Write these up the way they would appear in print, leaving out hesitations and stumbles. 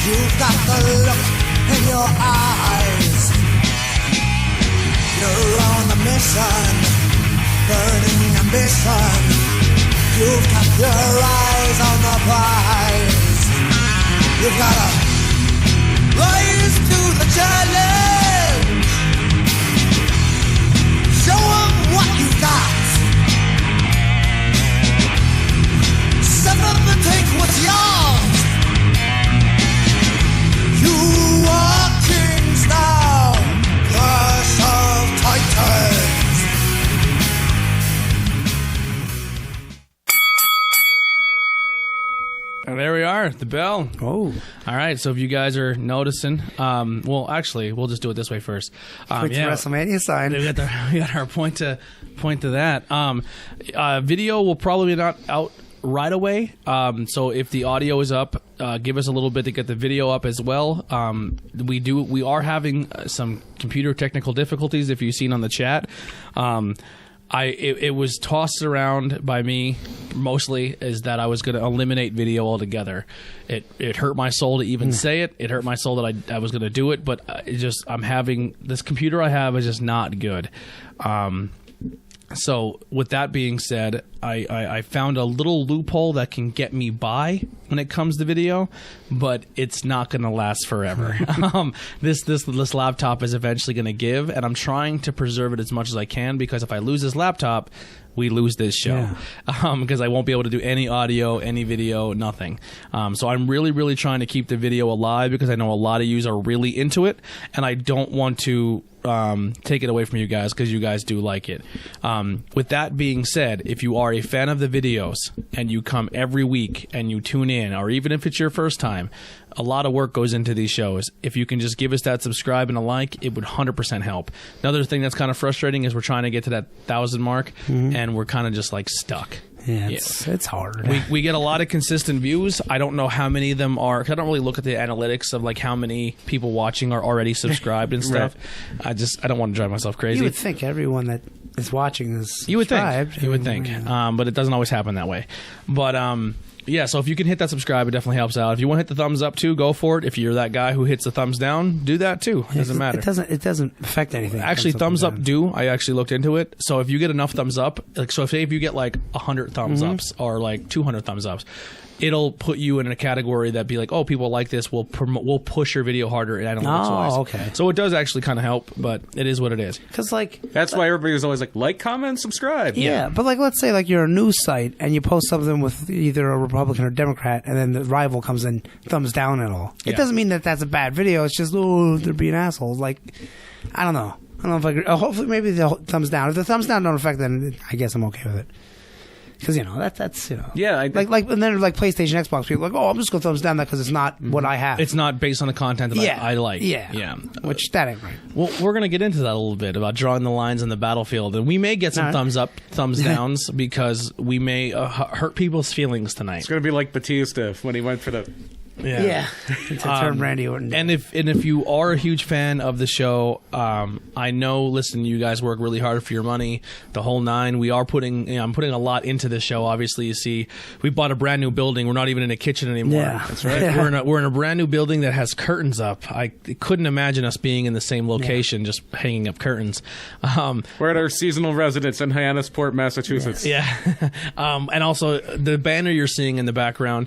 You've got the look in your eyes. You're on the mission, burning ambition. You've got your eyes on the prize. You've gotta rise to the challenge. Show 'em what you've got. Step up and take what's yours. You are kings now, clash of titans. And there we are, the bell. Oh. All right, so if you guys are noticing, well, actually, we'll just do it this way first. Quick WrestleMania sign. We got our point to that. Video will probably not out right away. So if the audio is up, give us a little bit to get the video up as well. We are having some computer technical difficulties, if you've seen on the chat. It was tossed around by me mostly is that I was going to eliminate video altogether. It hurt my soul to even say it. It hurt my soul that I was going to do it, but I'm having this computer I have is just not good. So with that being said, I found a little loophole that can get me by when it comes to video, but it's not going to last forever. This laptop is eventually going to give, and I'm trying to preserve it as much as I can, because if I lose this laptop, we lose this show. Because I won't be able to do any audio, any video, nothing. So I'm really, really trying to keep the video alive, because I know a lot of yous are really into it, and I don't want to take it away from you guys, because you guys do like it. With that being said, if you are a fan of the videos and you come every week and you tune in, or even if it's your first time, a lot of work goes into these shows. If you can just give us that subscribe and a like, it would 100% help. Another thing that's kind of frustrating is we're trying to get to that 1,000 mark, and we're kind of just like stuck. Yeah, it's hard. We get a lot of consistent views. I don't know how many of them are, 'cause I don't really look at the analytics of like how many people watching are already subscribed and stuff. Right. I don't want to drive myself crazy. You would think everyone that is watching is subscribed. You would think. But it doesn't always happen that way. But yeah, so if you can hit that subscribe, it definitely helps out. If you want to hit the thumbs up too, go for it. If you're that guy who hits the thumbs down, do that too. It doesn't matter. It doesn't affect anything. Actually, thumbs up do. I actually looked into it. So if you get enough thumbs up, like so if you get like 100 thumbs ups or like 200 thumbs ups, it'll put you in a category that be like, oh, people like this. We'll push your video harder analytics wise. Oh, okay. So it does actually kind of help, but it is what it is. Because like that's why everybody's always like, comment, subscribe. Yeah, but like let's say like you're a news site and you post something with either a Republican or Democrat, and then the rival comes in thumbs down and all. It doesn't mean that that's a bad video. It's just they're being assholes. Like I don't know if I agree. Hopefully maybe the thumbs down. If the thumbs down don't affect, then I guess I'm okay with it. Because that's yeah, like and then like PlayStation, Xbox people are like, oh, I'm just gonna thumbs down that because it's not what I have. It's not based on the content that I like. Yeah, which that ain't right. Well, we're gonna get into that a little bit about drawing the lines on the battlefield, and we may get some thumbs up, thumbs downs because we may hurt people's feelings tonight. It's gonna be like Batista when he went for the. Yeah. To turn Randy Orton down. And if you are a huge fan of the show, I know. Listen, you guys work really hard for your money, the whole nine. We are putting. I'm putting a lot into this show. Obviously, you see, we bought a brand new building. We're not even in a kitchen anymore. Yeah, that's right. We're in a brand new building that has curtains up. I couldn't imagine us being in the same location, just hanging up curtains. We're at our seasonal residence in Hyannisport, Massachusetts. Yeah, and also the banner you're seeing in the background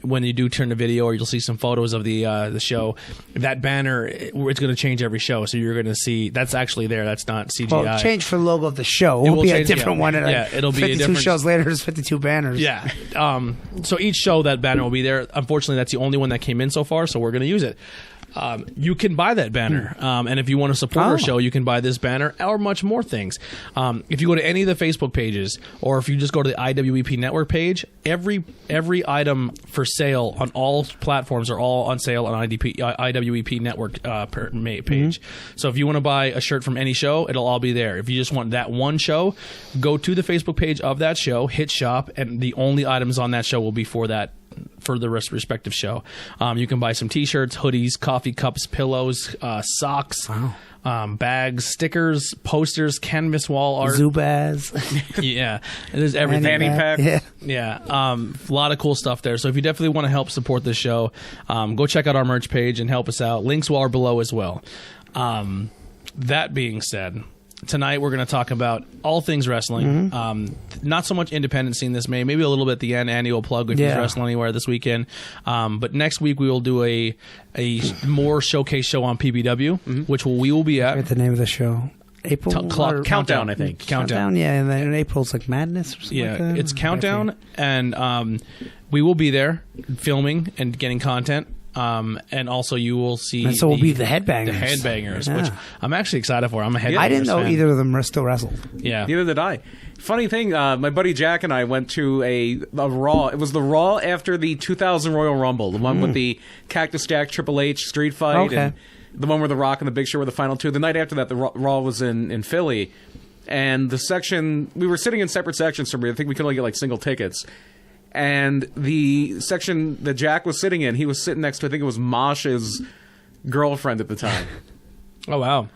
when you do turn the video, or you'll see some photos of the show. That banner, it's going to change every show, so you're going to see that's actually there. That's not CGI. Well, change for the logo of the show. It will be a different one. It'll be 52 shows later. There's 52 banners. Yeah. So each show that banner will be there. Unfortunately, that's the only one that came in so far, so we're going to use it. You can buy that banner, and if you want to support our show, you can buy this banner or much more things. If you go to any of the Facebook pages, or if you just go to the IWEP Network page, every item for sale on all platforms are all on sale on IWEP Network page. So if you want to buy a shirt from any show, it'll all be there. If you just want that one show, go to the Facebook page of that show, hit shop, and the only items on that show will be for that for the respective show. You can buy some T-shirts, hoodies, coffee cups, pillows, socks. Wow. Bags, stickers, posters, canvas wall art. Zubaz. Yeah, there's everything. Fanny pack. Yeah. Yeah, a lot of cool stuff there. So if you definitely want to help support this show, go check out our merch page and help us out. Links are below as well. That being said, tonight we're going to talk about all things wrestling. Not so much independent scene this May, maybe a little bit at the end. Andy will plug if he's wrestling anywhere this weekend. But next week we will do a more showcase show on PBW, which we will be at. What's the name of the show? April Countdown, I think. Countdown. Yeah, and then in April it's like Madness or something like that. It's Countdown, and we will be there filming and getting content. And also you will see... And so we'll be the Headbangers. The Headbangers, Yeah. which I'm actually excited for. I'm a Headbangers I didn't know fan. either of them still wrestled. Yeah. Neither did I. Funny thing, my buddy Jack and I went to a Raw. It was the Raw after the 2000 Royal Rumble, the one with the Cactus Jack Triple H street fight, Okay. and the one where The Rock and the Big Show were the final two. The night after that, the Raw was in Philly, and the section... We were sitting in separate sections from me. I think we could only get like single tickets. And the section that Jack was sitting in, he was sitting next to, I think it was Mosh's girlfriend at the time. Oh, wow.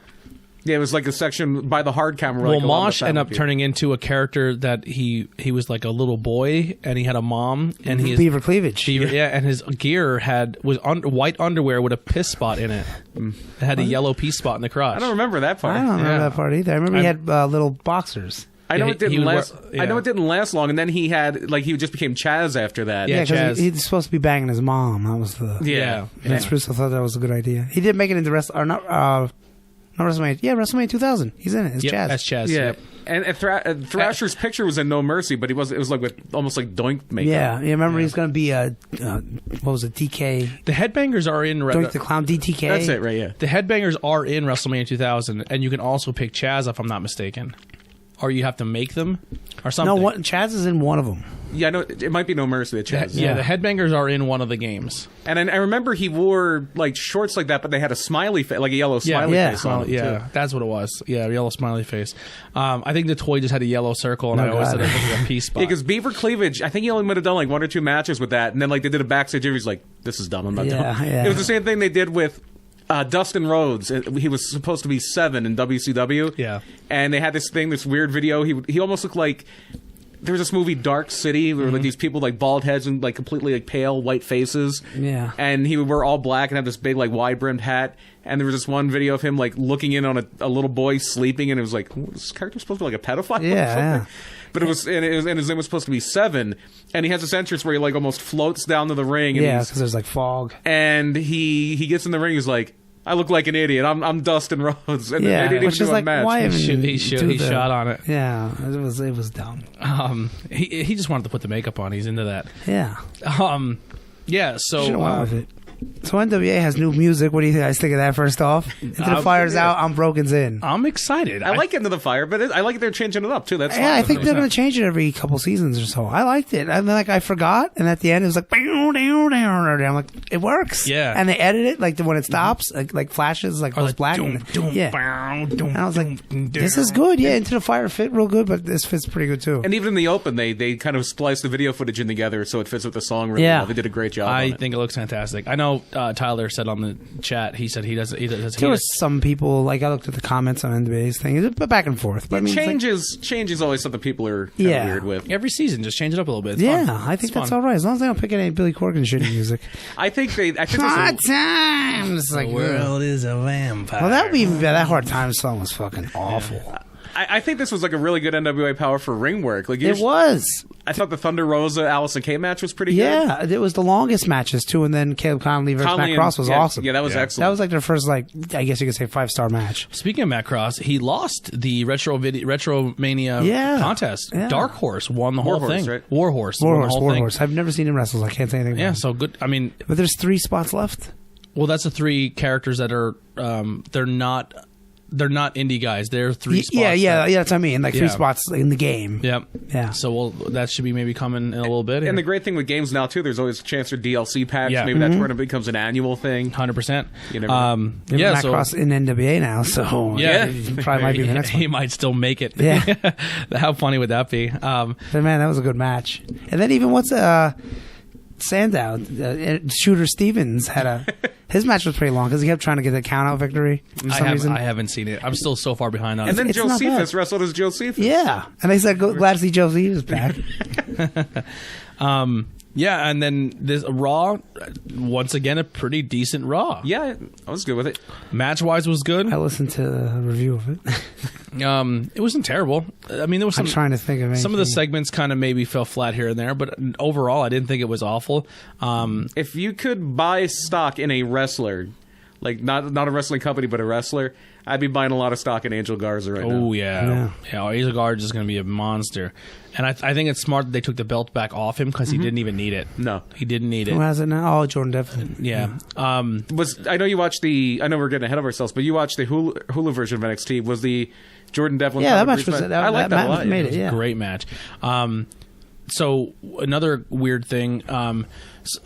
Yeah, it was like a section by the hard camera. Where, Well, like, a lot of the Mosh ended up family turning into a character that he was like a little boy, and he had a mom, and he Beaver Cleavage. and his gear was white underwear with a piss spot in it. It had a yellow pea spot in the crotch. I don't remember that part. I don't remember Yeah. that part either. I remember he had little boxers. I know Yeah, it didn't he would last. wear- I know yeah. it didn't last long, and then he had he just became Chaz after that. Yeah, Yeah, because Chaz. he's supposed to be banging his mom. That was the... yeah. Vince Russo thought that was a good idea. He did make it into not WrestleMania. Yeah, WrestleMania 2000. He's in it. It's Yep, Chaz. that's Chaz. Yeah. Yep. And Thrasher's picture was in No Mercy, but it was like with almost like Doink makeup. Yeah, you remember he's going to be what was it, DK? The Headbangers are in. Doink the Clown, DTK? That's it, right? Yeah. The Headbangers are in WrestleMania 2000, and you can also pick Chaz if I'm not mistaken, or you have to make them or something. No, Chaz is in one of them. Yeah, no, it might be No Mercy that Chaz. Yeah, the Headbangers are in one of the games. And I remember he wore like shorts like that, but they had a smiley face, like a yellow smiley yeah. face on them. Yeah, too. that's what it was. Yeah, yellow smiley face. I think the toy just had a yellow circle, and Oh, I always God. said it was a peace spot. Yeah, because Beaver Cleavage, I think he only might have done like 1 or 2 matches with that, and then like they did a backstage interview. He's like, "This is dumb. I'm not doing." Yeah. It was the same thing they did with Dustin Rhodes. He was supposed to be 7 in WCW. Yeah. And they had this weird video. He almost looked like there was this movie Dark City where like these people like bald heads and like completely like pale white faces. Yeah. And he would wear all black and have this big like wide brimmed hat. And there was this one video of him like looking in on a little boy sleeping, and it was like, "Oh, this character supposed to be like a pedophile?" Yeah, or something? yeah. But and his name was supposed to be 7, and he has this entrance where he like almost floats down to the ring. And Yeah, because there's like fog. and he gets in the ring. He's like, "I look like an idiot. I'm Dustin Rhodes." And Yeah, they didn't which even is do a like, match. why even He shot on it. Yeah, it was dumb. He just wanted to put the makeup on. He's into that. Yeah, Yeah. So should have went with it. So NWA has new music. What do you guys think of that? First off, Into the Fire's out. I'm Broken's in. I'm excited. I like Into the Fire, but I like they're changing it up too. That's Yeah, I fine. think they're going to change it every couple seasons or so. I liked it. And then, like, I forgot, and at the end, it was like, I'm like, it works. Yeah. And they edit it, like, when it stops, like flashes, like, goes black. Doom, and, doom, yeah. bow, doom, And I was like, doom, this doom. is good. Yeah, Into the Fire fit real good, but this fits pretty good, too. And even in the open, they kind of spliced the video footage in together so it fits with the song really Yeah. well. They did a great job. I on it. think it looks fantastic. I know Tyler said on the chat. He said he does. There were some people, like, I looked at the comments on NWA's thing, it's back and forth. But I mean, change is always something people are kind Yeah. of weird with. every season. Just change it up a little bit. It's yeah, fun. I think It's that's fun. all right. As long as they don't pick any Billy Corgan shitty music. I think there's Hard times. It's like, The world is a vampire. well, that would be even better. That Hard Times song was fucking awful. I think this was like a really good NWA power for ring work. Like It was. I thought the Thunder Rosa Allison Kay match was pretty good. Yeah, it was the longest matches too, and then Caleb Conley versus Conley Matt and- Cross was yeah, awesome. Yeah, that was Yeah. excellent. That was like their first, like, I guess you could say 5-star match. Speaking of Matt Cross, he lost the Retro Mania Yeah. contest. Yeah. Dark Horse won the whole Warhorse, thing. right? Warhorse won the whole thing. I've never seen him wrestle. So I can't say anything. Yeah, about him. so good. I mean, But there's 3 spots left. well, that's the 3 characters that are. They're not indie guys. They're 3 spots. Yeah. That's what I mean. Like 3 Yeah. spots in the game. Yep. Yeah. So that should be maybe coming in a little bit. and the great thing with games now too, there's always a chance for DLC packs. Yeah. Maybe that tournament becomes an annual thing. 100%. You never know. Yeah, Matt So Cross in NWA now, so Yeah. he probably might be the next one. he might still make it. Yeah. How funny would that be? But man, that was a good match. And then even Sandow, Shooter Stevens had his match was pretty long because he kept trying to get a count out victory for some reason. I haven't seen it. I'm still so far behind on it. And then It's not Josephus bad. wrestled as Josephus. Yeah, and they said glad to see Josephus back. Yeah, and then this Raw, once again, a pretty decent Raw. Yeah, I was good with it. Match-wise was good. I listened to a review of it. It wasn't terrible. I mean, there was I'm some trying to think of anything. some of the segments kind of maybe fell flat here and there, but overall, I didn't think it was awful. If you could buy stock in a wrestler, like not a wrestling company, but a wrestler, I'd be buying a lot of stock in Angel Garza right now. Oh yeah, Angel Garza is going to be a monster, and I think it's smart that they took the belt back off him because he didn't even need it. No. he didn't need it. Who has it now? Oh, Jordan Devlin. Yeah. I know you watched I know we're getting ahead of ourselves, but you watched the Hulu version of NXT. Was the Jordan Devlin? Yeah, that Robert match Bruce was. I like that a match lot. made It was it. Yeah. a great match. So another weird thing.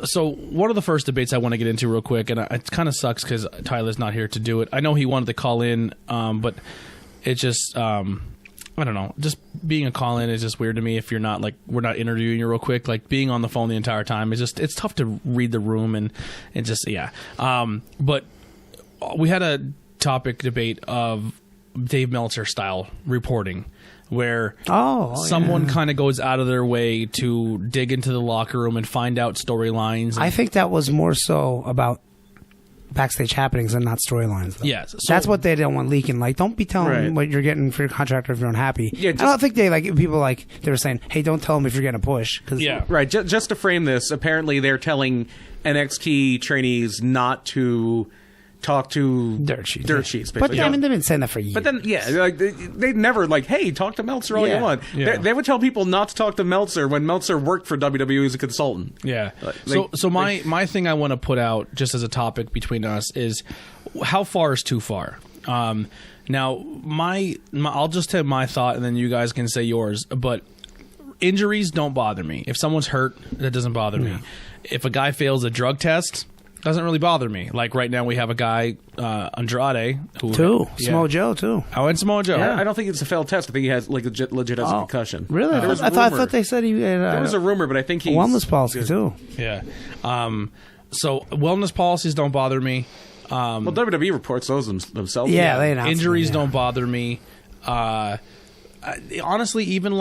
So one of the first debates I want to get into real quick, and it kind of sucks because Tyler's not here to do it. I know he wanted to call in, but it just I don't know. Just being a call in is just weird to me. If you're not we're not interviewing you real quick, like being on the phone the entire time is just it's tough to read the room and just yeah. But we had a topic debate of Dave Meltzer style reporting, where someone kind of goes out of their way to dig into the locker room and find out storylines. I think that was more so about backstage happenings and not storylines. though. Yes, so- that's what they don't want leaking. Like, don't be telling Right. them what you're getting for your contractor if you're unhappy. Yeah, I don't think they people they were saying, "Hey, don't tell them if you're getting a push." 'cause Yeah. Right. Just to frame this, apparently they're telling NXT trainees not to talk to dirt sheets. basically. But I mean, they've been saying that for years. But then, yeah, like they never hey, talk to Meltzer all Yeah. you want. Yeah. They would tell people not to talk to Meltzer when Meltzer worked for WWE as a consultant. Yeah. Like- So my thing I want to put out just as a topic between us is how far is too far. Now my I'll just tell my thought and then you guys can say yours. But injuries don't bother me. If someone's hurt, that doesn't bother me. If a guy fails a drug test, doesn't really bother me. Like right now we have a guy Andrade who Samoa Joe too. I went Samoa Joe. I don't think it's a failed test. I think he has legit has a concussion. Really? There was a I rumor. thought they said he had There was a rumor, but I think he's wellness policy too. Yeah. So wellness policies don't bother me. Well, WWE reports those themselves. Yeah, they announced Injuries them, yeah. don't bother me. Honestly, even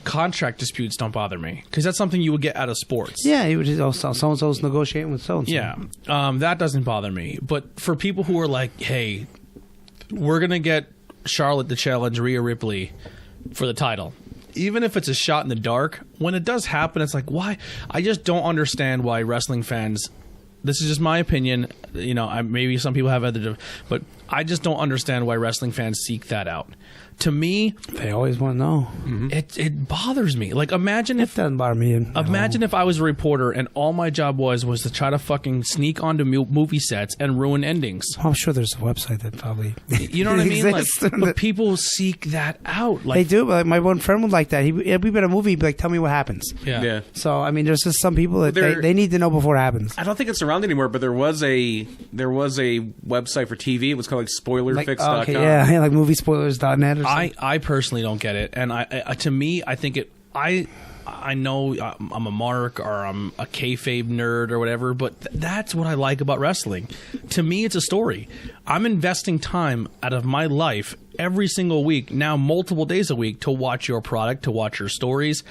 contract disputes don't bother me because that's something you would get out of sports. Yeah, he would just so and so's negotiating with so and so. Yeah, that doesn't bother me. But for people who are like, hey, we're going to get Charlotte to challenge Rhea Ripley for the title, even if it's a shot in the dark, when it does happen, it's like, why? I just don't understand why wrestling fans, this is just my opinion, maybe some people have other, but I just don't understand why wrestling fans seek that out. To me, They always want to know. it bothers me. Like, imagine It if doesn't bother me. Imagine if I was a reporter and all my job was to try to fucking sneak onto movie sets and ruin endings. I'm sure there's a website that probably You know what I mean? Like, exists. but people seek that out. They Like, do. But my one friend would like that. We'd be in a movie, he'd be like, "Tell me what happens." yeah. So I mean, there's just some people that There- they need to know before it happens. I don't think it's around anymore, but there was a website for TV. It was called spoilerfix.com. Okay, yeah, like moviespoilers.net or something. I personally don't get it, and I to me, I think I know I'm a mark or I'm a kayfabe nerd or whatever, but that's what I like about wrestling. To me, it's a story. I'm investing time out of my life every single week, now multiple days a week, to watch your product, to watch your stories.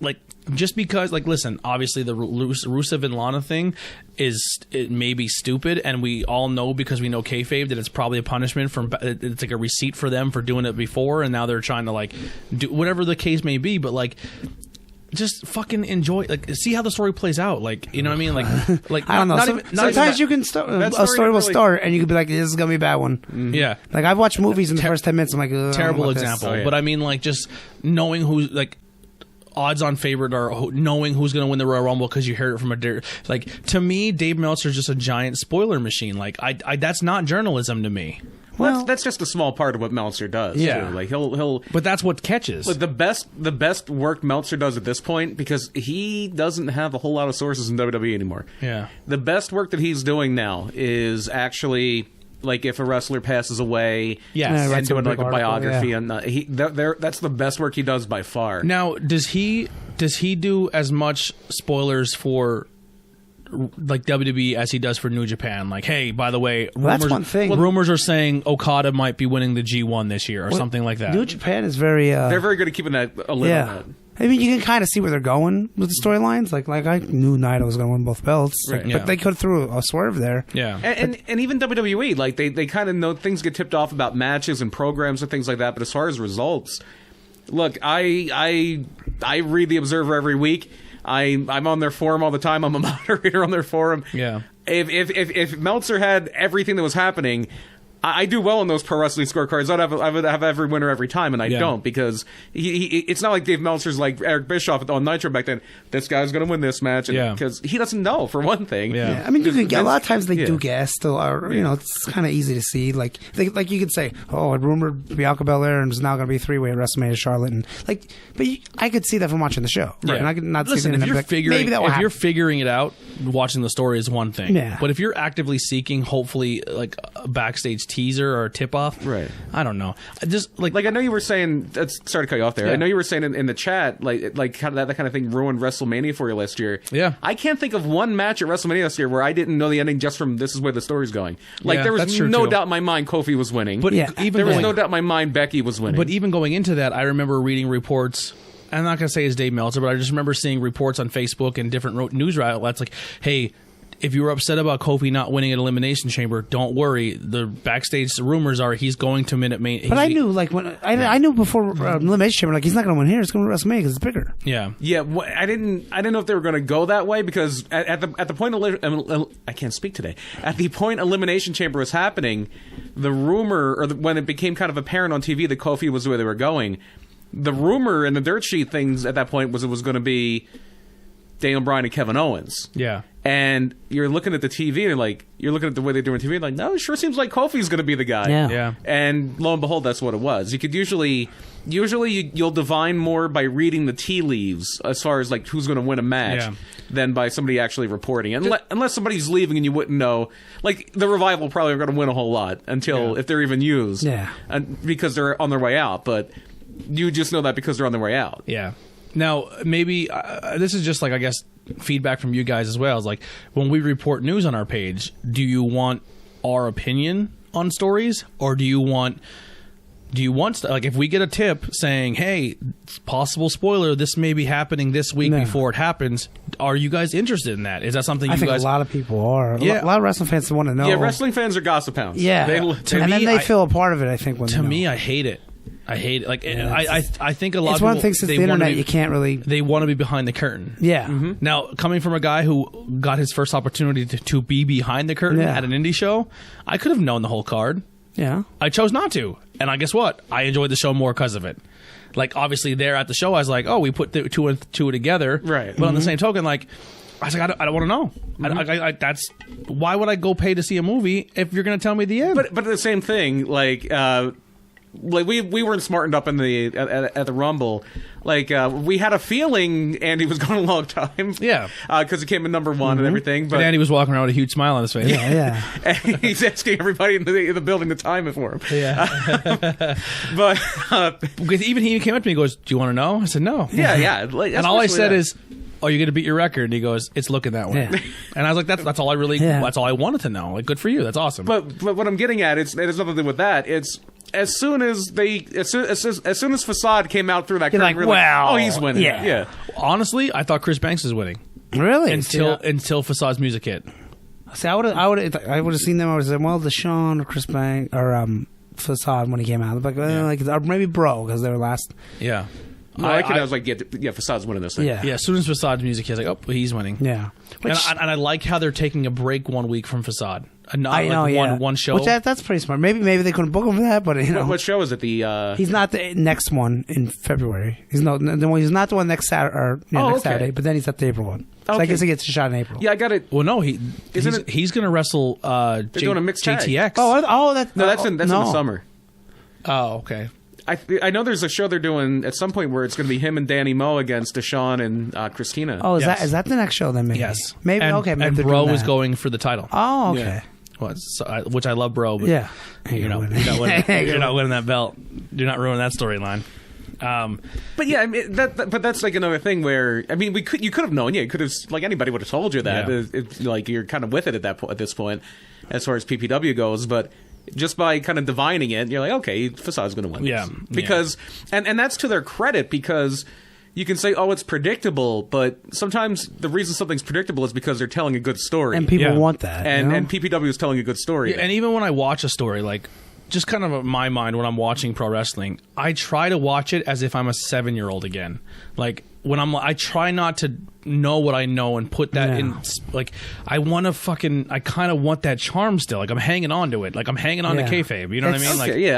Like, just because, listen, obviously the Rusev and Lana thing it may be stupid, and we all know because we know kayfabe that it's probably a punishment it's like a receipt for them for doing it before, and now they're trying to do whatever the case may be. But just fucking enjoy, see how the story plays out. You know what I mean? I don't know. Sometimes you can start a story will start, and you could be like, "This is gonna be a bad one." Yeah. I've watched movies in the first 10 minutes. I'm like, "Ugh, I don't know Terrible about this." example. Oh, yeah. But I mean, just knowing who's odds on favorite or knowing who's going to win the Royal Rumble because you heard it from to me, Dave Meltzer is just a giant spoiler machine. I that's not journalism to me. Well, that's just a small part of what Meltzer does. Yeah. too. He'll. But that's what catches. But the best work Meltzer does at this point, because he doesn't have a whole lot of sources in WWE anymore. Yeah. The best work that he's doing now is actually if a wrestler passes away, Yes. Yeah, and writes doing a a big biography, article, and that's the best work he does by far. Now, does he does he do as much spoilers for like WWE as he does for New Japan? Like, hey, by the way, that's one thing. Rumors are saying Okada might be winning the G1 this year or something like that. New Japan is very they're very good at keeping that a lid on that. I mean, you can kind of see where they're going with the storylines. Like I knew Naito was going to win both belts, Right. but they could have threw a swerve there. Yeah, and even WWE, like they kind of know things get tipped off about matches and programs and things like that. But as far as results, look, I read the Observer every week. I'm on their forum all the time. I'm a moderator on their forum. Yeah. If Meltzer had everything that was happening, I do well on those pro wrestling scorecards. I would have every winner every time, and I don't, because it's not like Dave Meltzer's like Eric Bischoff on Nitro back then. This guy's going to win this match, because he doesn't know, for one thing. I mean, you can get a lot of times they do guess still, or it's kind of easy to see. Like you could say, oh, I rumored Bianca Belair and is now going to be 3-way at WrestleMania Charlotte, and I could see that from watching the show, and I could not see if you're figuring, maybe you're figuring it out, watching the story is one thing. Yeah. But if you're actively seeking, hopefully, like a backstage teaser or a tip off, right? I don't know. Just like I know you were saying. Sorry to cut you off there. I know you were saying in the chat, like kind of that kind of thing ruined WrestleMania for you last year. Yeah. I can't think of one match at WrestleMania last year where I didn't know the ending just from this is where the story's going. Like there was no doubt in my mind Kofi was winning. But even there was no doubt in my mind Becky was winning. But even going into that, I remember reading reports. I'm not going to say it's Dave Meltzer, but I just remember seeing reports on Facebook and different news outlets like, hey, if you were upset about Kofi not winning at Elimination Chamber, don't worry. The backstage rumors are he's going to Minute Maid. But I knew, I knew before Elimination Chamber, he's not going to win here. It's going to WrestleMania because it's bigger. Yeah. I didn't know if they were going to go that way, because at the point I can't speak today. At the point Elimination Chamber was happening, the rumor, or when it became kind of apparent on TV that Kofi was where they were going, the rumor and the dirt sheet things at that point was it was going to be Daniel Bryan and Kevin Owens. Yeah. And you're looking at the TV, and you're looking at the way they do on TV, and no, it sure seems like Kofi's going to be the guy. Yeah. And lo and behold, that's what it was. You could usually you'll divine more by reading the tea leaves as far as who's going to win a match than by somebody actually reporting. Unless somebody's leaving and you wouldn't know. Like the Revival probably are going to win a whole lot until if they're even used. Yeah. Because they're on their way out, but you just know that because they're on their way out. Yeah. Now, maybe this is just I guess feedback from you guys as well. Is when we report news on our page, do you want our opinion on stories, or do you want if we get a tip saying, hey, possible spoiler, this may be happening this week before it happens, are you guys interested in that? Is that something I think a lot of people are. A lot of wrestling fans want to know. Yeah, wrestling fans are gossip hounds. Yeah. Then they feel a part of it, I think. To me, I hate it. I hate it. I think a lot of people... It's one thing since the internet, you can't really... They want to be behind the curtain. Yeah. Mm-hmm. Now, coming from a guy who got his first opportunity to be behind the curtain at an indie show, I could have known the whole card. Yeah. I chose not to. And guess what? I enjoyed the show more because of it. Obviously, there at the show, I was like, oh, we put the two and two together. Right. But on the same token, I was like, I don't want to know. Mm-hmm. That's why would I go pay to see a movie if you're going to tell me the end? But the same thing, we weren't smartened up in at the Rumble. We had a feeling Andy was going a long time. Yeah. Because he came in number one and everything. But and Andy was walking around with a huge smile on his face. Yeah. And he's asking everybody in the building to time it for him. Yeah. But because even he came up to me and goes, do you want to know? I said, no. Yeah. And all I said is, are you going to beat your record? And he goes, it's looking that way. Yeah. And I was like, that's all I really, that's all I wanted to know. Good for you. That's awesome. But what I'm getting at, it has nothing to do with that. It's, as soon as Facade came out through that curtain, we're like, oh, he's winning. Yeah. Honestly, I thought Chris Banks was winning. Really? Until Facade's music hit. See, I would have seen them. I would have said, well, Deshaun or Chris Banks or Facade when he came out. Or maybe Bro because they were last. Yeah. No, I was like, Facade's winning this thing. Yeah. As soon as Facade's music hit, I was like, oh, he's winning. Yeah. And I like how they're taking a break 1 week from Facade. I know, one show. Which that's pretty smart. Maybe they couldn't book him for that, but What show is it? He's not the next one in February. He's not the one next Saturday. Next Saturday. But then he's at the April one. So I guess he gets a shot in April. Yeah, I got it. Well, no, he's going to wrestle. They're doing a mixed tag. JTX. That's in the summer. Oh, okay. I know there's a show they're doing at some point where it's going to be him and Danny Moe against Deshaun and Christina. Oh, is that the next show then? Maybe. Yes. Maybe. Okay. Maybe and Bro was going for the title. Oh, okay. Yeah. Well, which I love, Bro. But yeah. You're not winning that belt. Do not ruin that storyline. But yeah, I mean, but that's like another thing where I mean, you could have known. Yeah, you could have, like, anybody would have told you that. Like, you're kind of with it at this point, as far as PPW goes. But just by kind of divining it, you're like, okay, Fasad's going to win. Yeah, because and that's to their credit, because you can say, oh, it's predictable, but sometimes the reason something's predictable is because they're telling a good story, and people want that, and PPW is telling a good story. Yeah, and even when I watch a story, like, just kind of in my mind when I'm watching pro wrestling, I try to watch it as if I'm a 7-year-old again. Like, when I try not to know what I know and put that in, like, I kind of want that charm still. Like, I'm hanging on to it. Like, I'm hanging on to kayfabe. You know what I mean? Okay,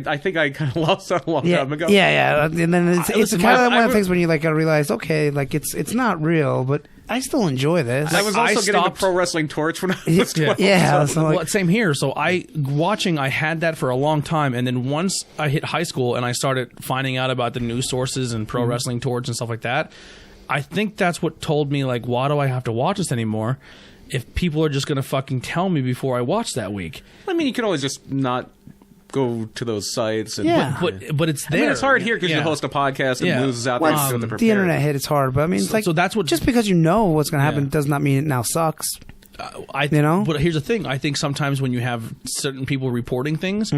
I think I kind of lost that a long time ago. Yeah. And then it's kind of one of the things when you, like, gotta realize, okay, like, it's not real, but I still enjoy this. I was also getting the Pro Wrestling Torch when I was 12. Yeah. So like, same here. So I had that for a long time. And then once I hit high school and I started finding out about the news sources and Pro Wrestling Torch and stuff like that, I think that's what told me, like, why do I have to watch this anymore if people are just going to fucking tell me before I watch that week? I mean, you can always just not go to those sites. And, but it's there. I mean, it's hard here because you host a podcast and news is out there. So the internet hit, it's hard. But I mean, it's like, so that's what, just because you know what's going to happen does not mean it now sucks. But here's the thing. I think sometimes when you have certain people reporting things,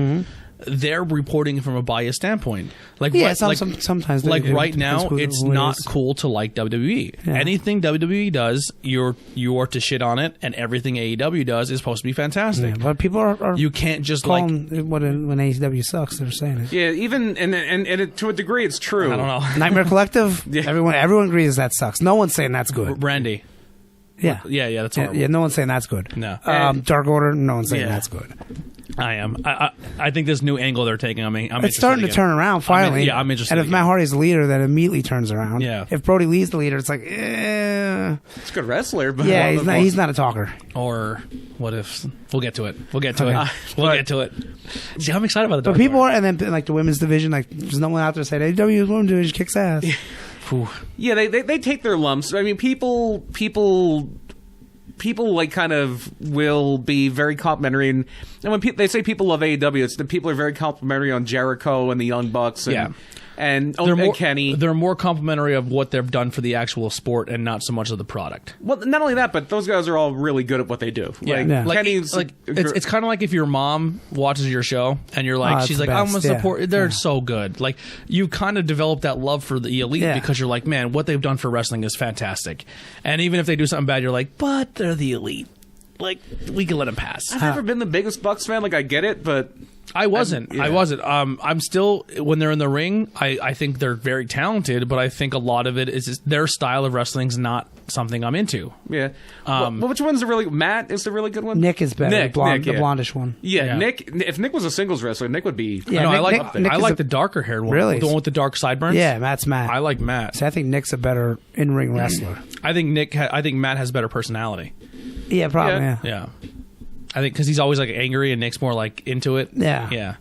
they're reporting from a biased standpoint. Like, sometimes. Like right now, it's not cool to like WWE. Yeah. Anything WWE does, you are to shit on it, and everything AEW does is supposed to be fantastic. Yeah, but people are you can't just when AEW sucks. They're saying it. Yeah, even and it, to a degree, it's true. I don't know. Nightmare Collective. Everyone agrees that sucks. No one's saying that's good. Brandy. Yeah, that's horrible. Yeah, no one's saying that's good. No. Dark Order, no one's saying that's good. I am. I think this new angle they're taking on me. It's starting to turn around finally. I'm interested. And if Matt Hardy's the leader, that immediately turns around. Yeah. If Brody Lee's the leader, it's like, It's a good wrestler, but he's not a talker. Or what if we'll get to it? We'll get to it. See, I'm excited about the. But people are, and then like the women's division, like there's no one out there saying AEW's women's division kicks ass. Yeah, they take their lumps. I mean, people like kind of will be very complimentary, and when they say people love AEW, it's the people are very complimentary on Jericho and the Young Bucks, and Kenny. They're more complimentary of what they've done for the actual sport and not so much of the product. Well, not only that, but those guys are all really good at what they do. Kenny's it's kind of like if your mom watches your show and you're like, she's like, I'm gonna support. They're so good. Like, you kind of develop that love for the elite because you're like, man, what they've done for wrestling is fantastic. And even if they do something bad, you're like, but they're the elite. Like, we can let them pass. I've never been the biggest Bucks fan. Like, I get it, but I wasn't. I'm still, when they're in the ring, I think they're very talented, but I think a lot of it is just their style of wrestling is not something I'm into. Yeah. Which one's the really... Matt is the really good one? Nick is better. Nick, the blondish one. Yeah, Nick... If Nick was a singles wrestler, Nick would be... Yeah, I like the darker haired one. Really? The one with the dark sideburns? Yeah, Matt's Matt. I like Matt. See, I think Nick's a better in-ring wrestler. I think Matt has better personality. Yeah, probably, Yeah. I think because he's always like angry and Nick's more like into it. Yeah.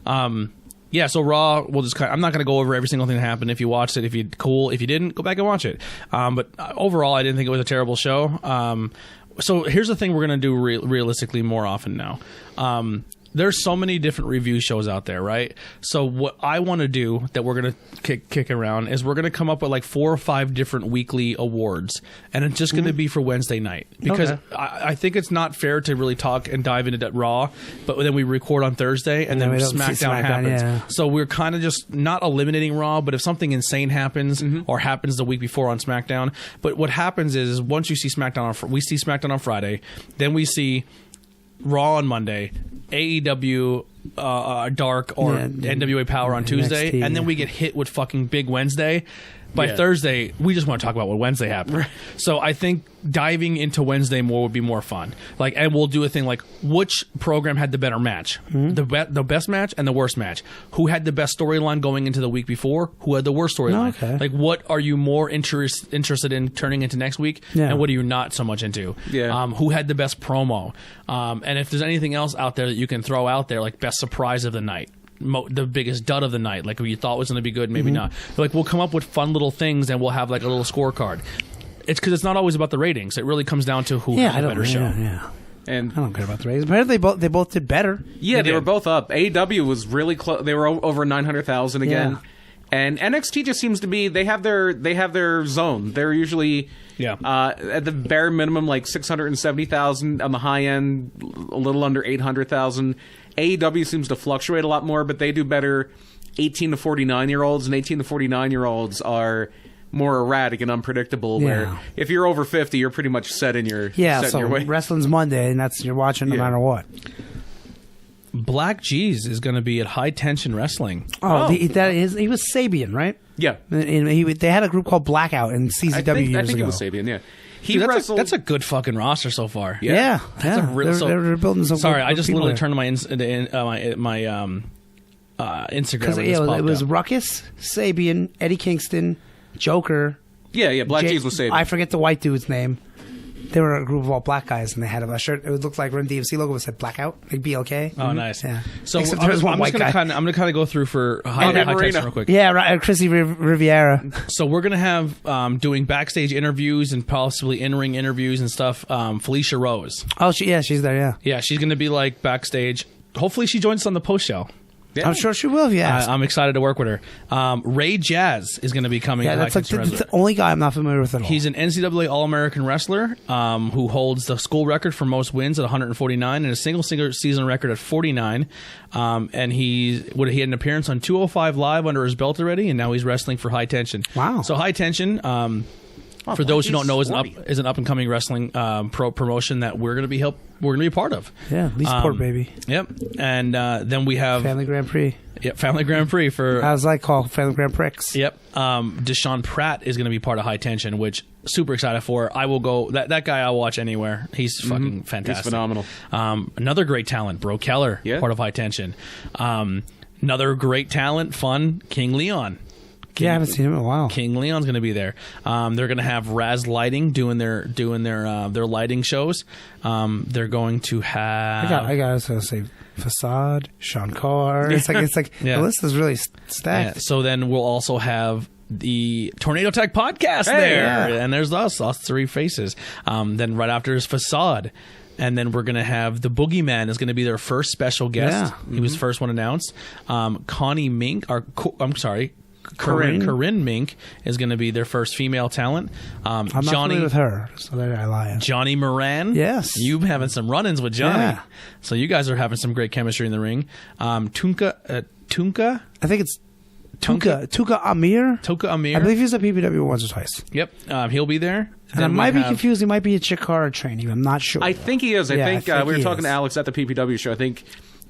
So Raw, we'll just I'm not going to go over every single thing that happened. If you watched it, if you didn't, go back and watch it. But overall, I didn't think it was a terrible show. So here's the thing we're going to do realistically more often now. There's so many different review shows out there, right? So what I want to do that we're going to kick around is we're going to come up with like 4 or 5 different weekly awards, and it's just going to be for Wednesday night because I think it's not fair to really talk and dive into that Raw, but then we record on Thursday and then SmackDown happens. Yeah. So we're kind of just not eliminating Raw, but if something insane happens or happens the week before on SmackDown, but what happens is once you see SmackDown, we see SmackDown on Friday, then we see Raw on Monday, AEW Dark or NWA Power on Tuesday, NXT, and then we get hit with fucking Big Wednesday. By Thursday, we just want to talk about what Wednesday happened. Right. So I think diving into Wednesday more would be more fun. Like, and we'll do a thing like which program had the better match, the best match and the worst match. Who had the best storyline going into the week before? Who had the worst storyline? Okay. Like, what are you more interested in turning into next week, and what are you not so much into? Yeah. Who had the best promo? And if there's anything else out there that you can throw out there, like best surprise of the night. The biggest dud of the night, like who you thought was going to be good, maybe not. Like, we'll come up with fun little things and we'll have like a little scorecard. It's because it's not always about the ratings. It really comes down to who has a better show. And I don't care about the ratings. Apparently, they both did better. yeah, they did. were both up. AEW was really close. They were over 900,000 again. Yeah. And NXT just seems to be they have their zone. They're usually at the bare minimum like 670,000, on the high end a little under 800,000. AEW seems to fluctuate a lot more, but they do better 18 to 49-year-olds, and 18 to 49-year-olds are more erratic and unpredictable. Yeah. Where if you're over 50, you're pretty much set in your So your way. wrestling's Monday, and you're watching no matter what. Black G's is going to be at High Tension Wrestling. He was Sabian, right? Yeah, And they had a group called Blackout in CZW I think years it ago. was Sabian. Yeah, he Dude, wrestled. that's a good fucking roster so far. Yeah, That's a real. they're building some. Sorry, good I just people literally there. turned to my Instagram. And It was Ruckus, Sabian, Eddie Kingston, Joker. yeah. Black Jake- G's was Sabian. I forget the white dude's name. They were a group of all black guys, and they had a shirt. It looked like Run DMC logo, but said Blackout, like BLK. Oh, nice. Yeah. So Except I'm there was one white gonna guy. kind of go through for high Marino. tension real quick. Yeah, right. Chrissy Riviera. So we're gonna have doing backstage interviews and possibly in-ring interviews and stuff. Felicia Rose. Oh, she's there. Yeah, Yeah, she's gonna be like backstage. Hopefully, she joins us on the post show. Yeah. I'm sure she will. Yeah, I'm excited to work with her. Ray Jazz is going to be coming. yeah. to That's like High Tension the Wrestling. only guy I'm not familiar with at all. He's an NCAA All-American wrestler who holds the school record for most wins at 149 and a single season record at 49. And he had an appearance on 205 Live under his belt already, and now he's wrestling for High Tension. Wow. So High Tension, for those who don't know, is an up and coming wrestling promotion that we're going to be a part of. Yeah, Lee Support, baby. Yep. And then we have Family Grand Prix. Family Grand Prix for. How's that called? Family Grand Prix. Yep. Deshaun Pratt is going to be part of High Tension, which super excited for. I will go. That guy I'll watch anywhere. He's fucking fantastic. He's phenomenal. Another great talent, Bro Keller, part of High Tension. Another great talent, fun, King Leon. Yeah, I haven't seen him in a while. King Leon's going to be there. They're going to have Raz Lighting doing their lighting shows. They're going to have. I got to say Facade, Sean Carr. It's like Yeah. the list is really stacked. Yeah, so then we'll also have the Tornado Tech podcast Hey, there, yeah. and there's us three faces. Then right after is Facade, and then we're gonna have the Boogeyman is gonna be their first special guest. Yeah. He was the first one announced. Connie Mink, Corinne. Corinne Mink is going to be their first female talent. I'm not familiar with her, so there I lie. Johnny Moran. Yes. You having some run-ins with Johnny. Yeah. So you guys are having some great chemistry in the ring. Tunka? I think it's Tuka Amir. Toka Amir. I believe he's at PPW once or twice. Yep. He'll be there. And I might be confused. He might be a Chikara trainee. I'm not sure. I think he is. I Yeah, think, I think we were he talking is. to Alex at the PPW show. I think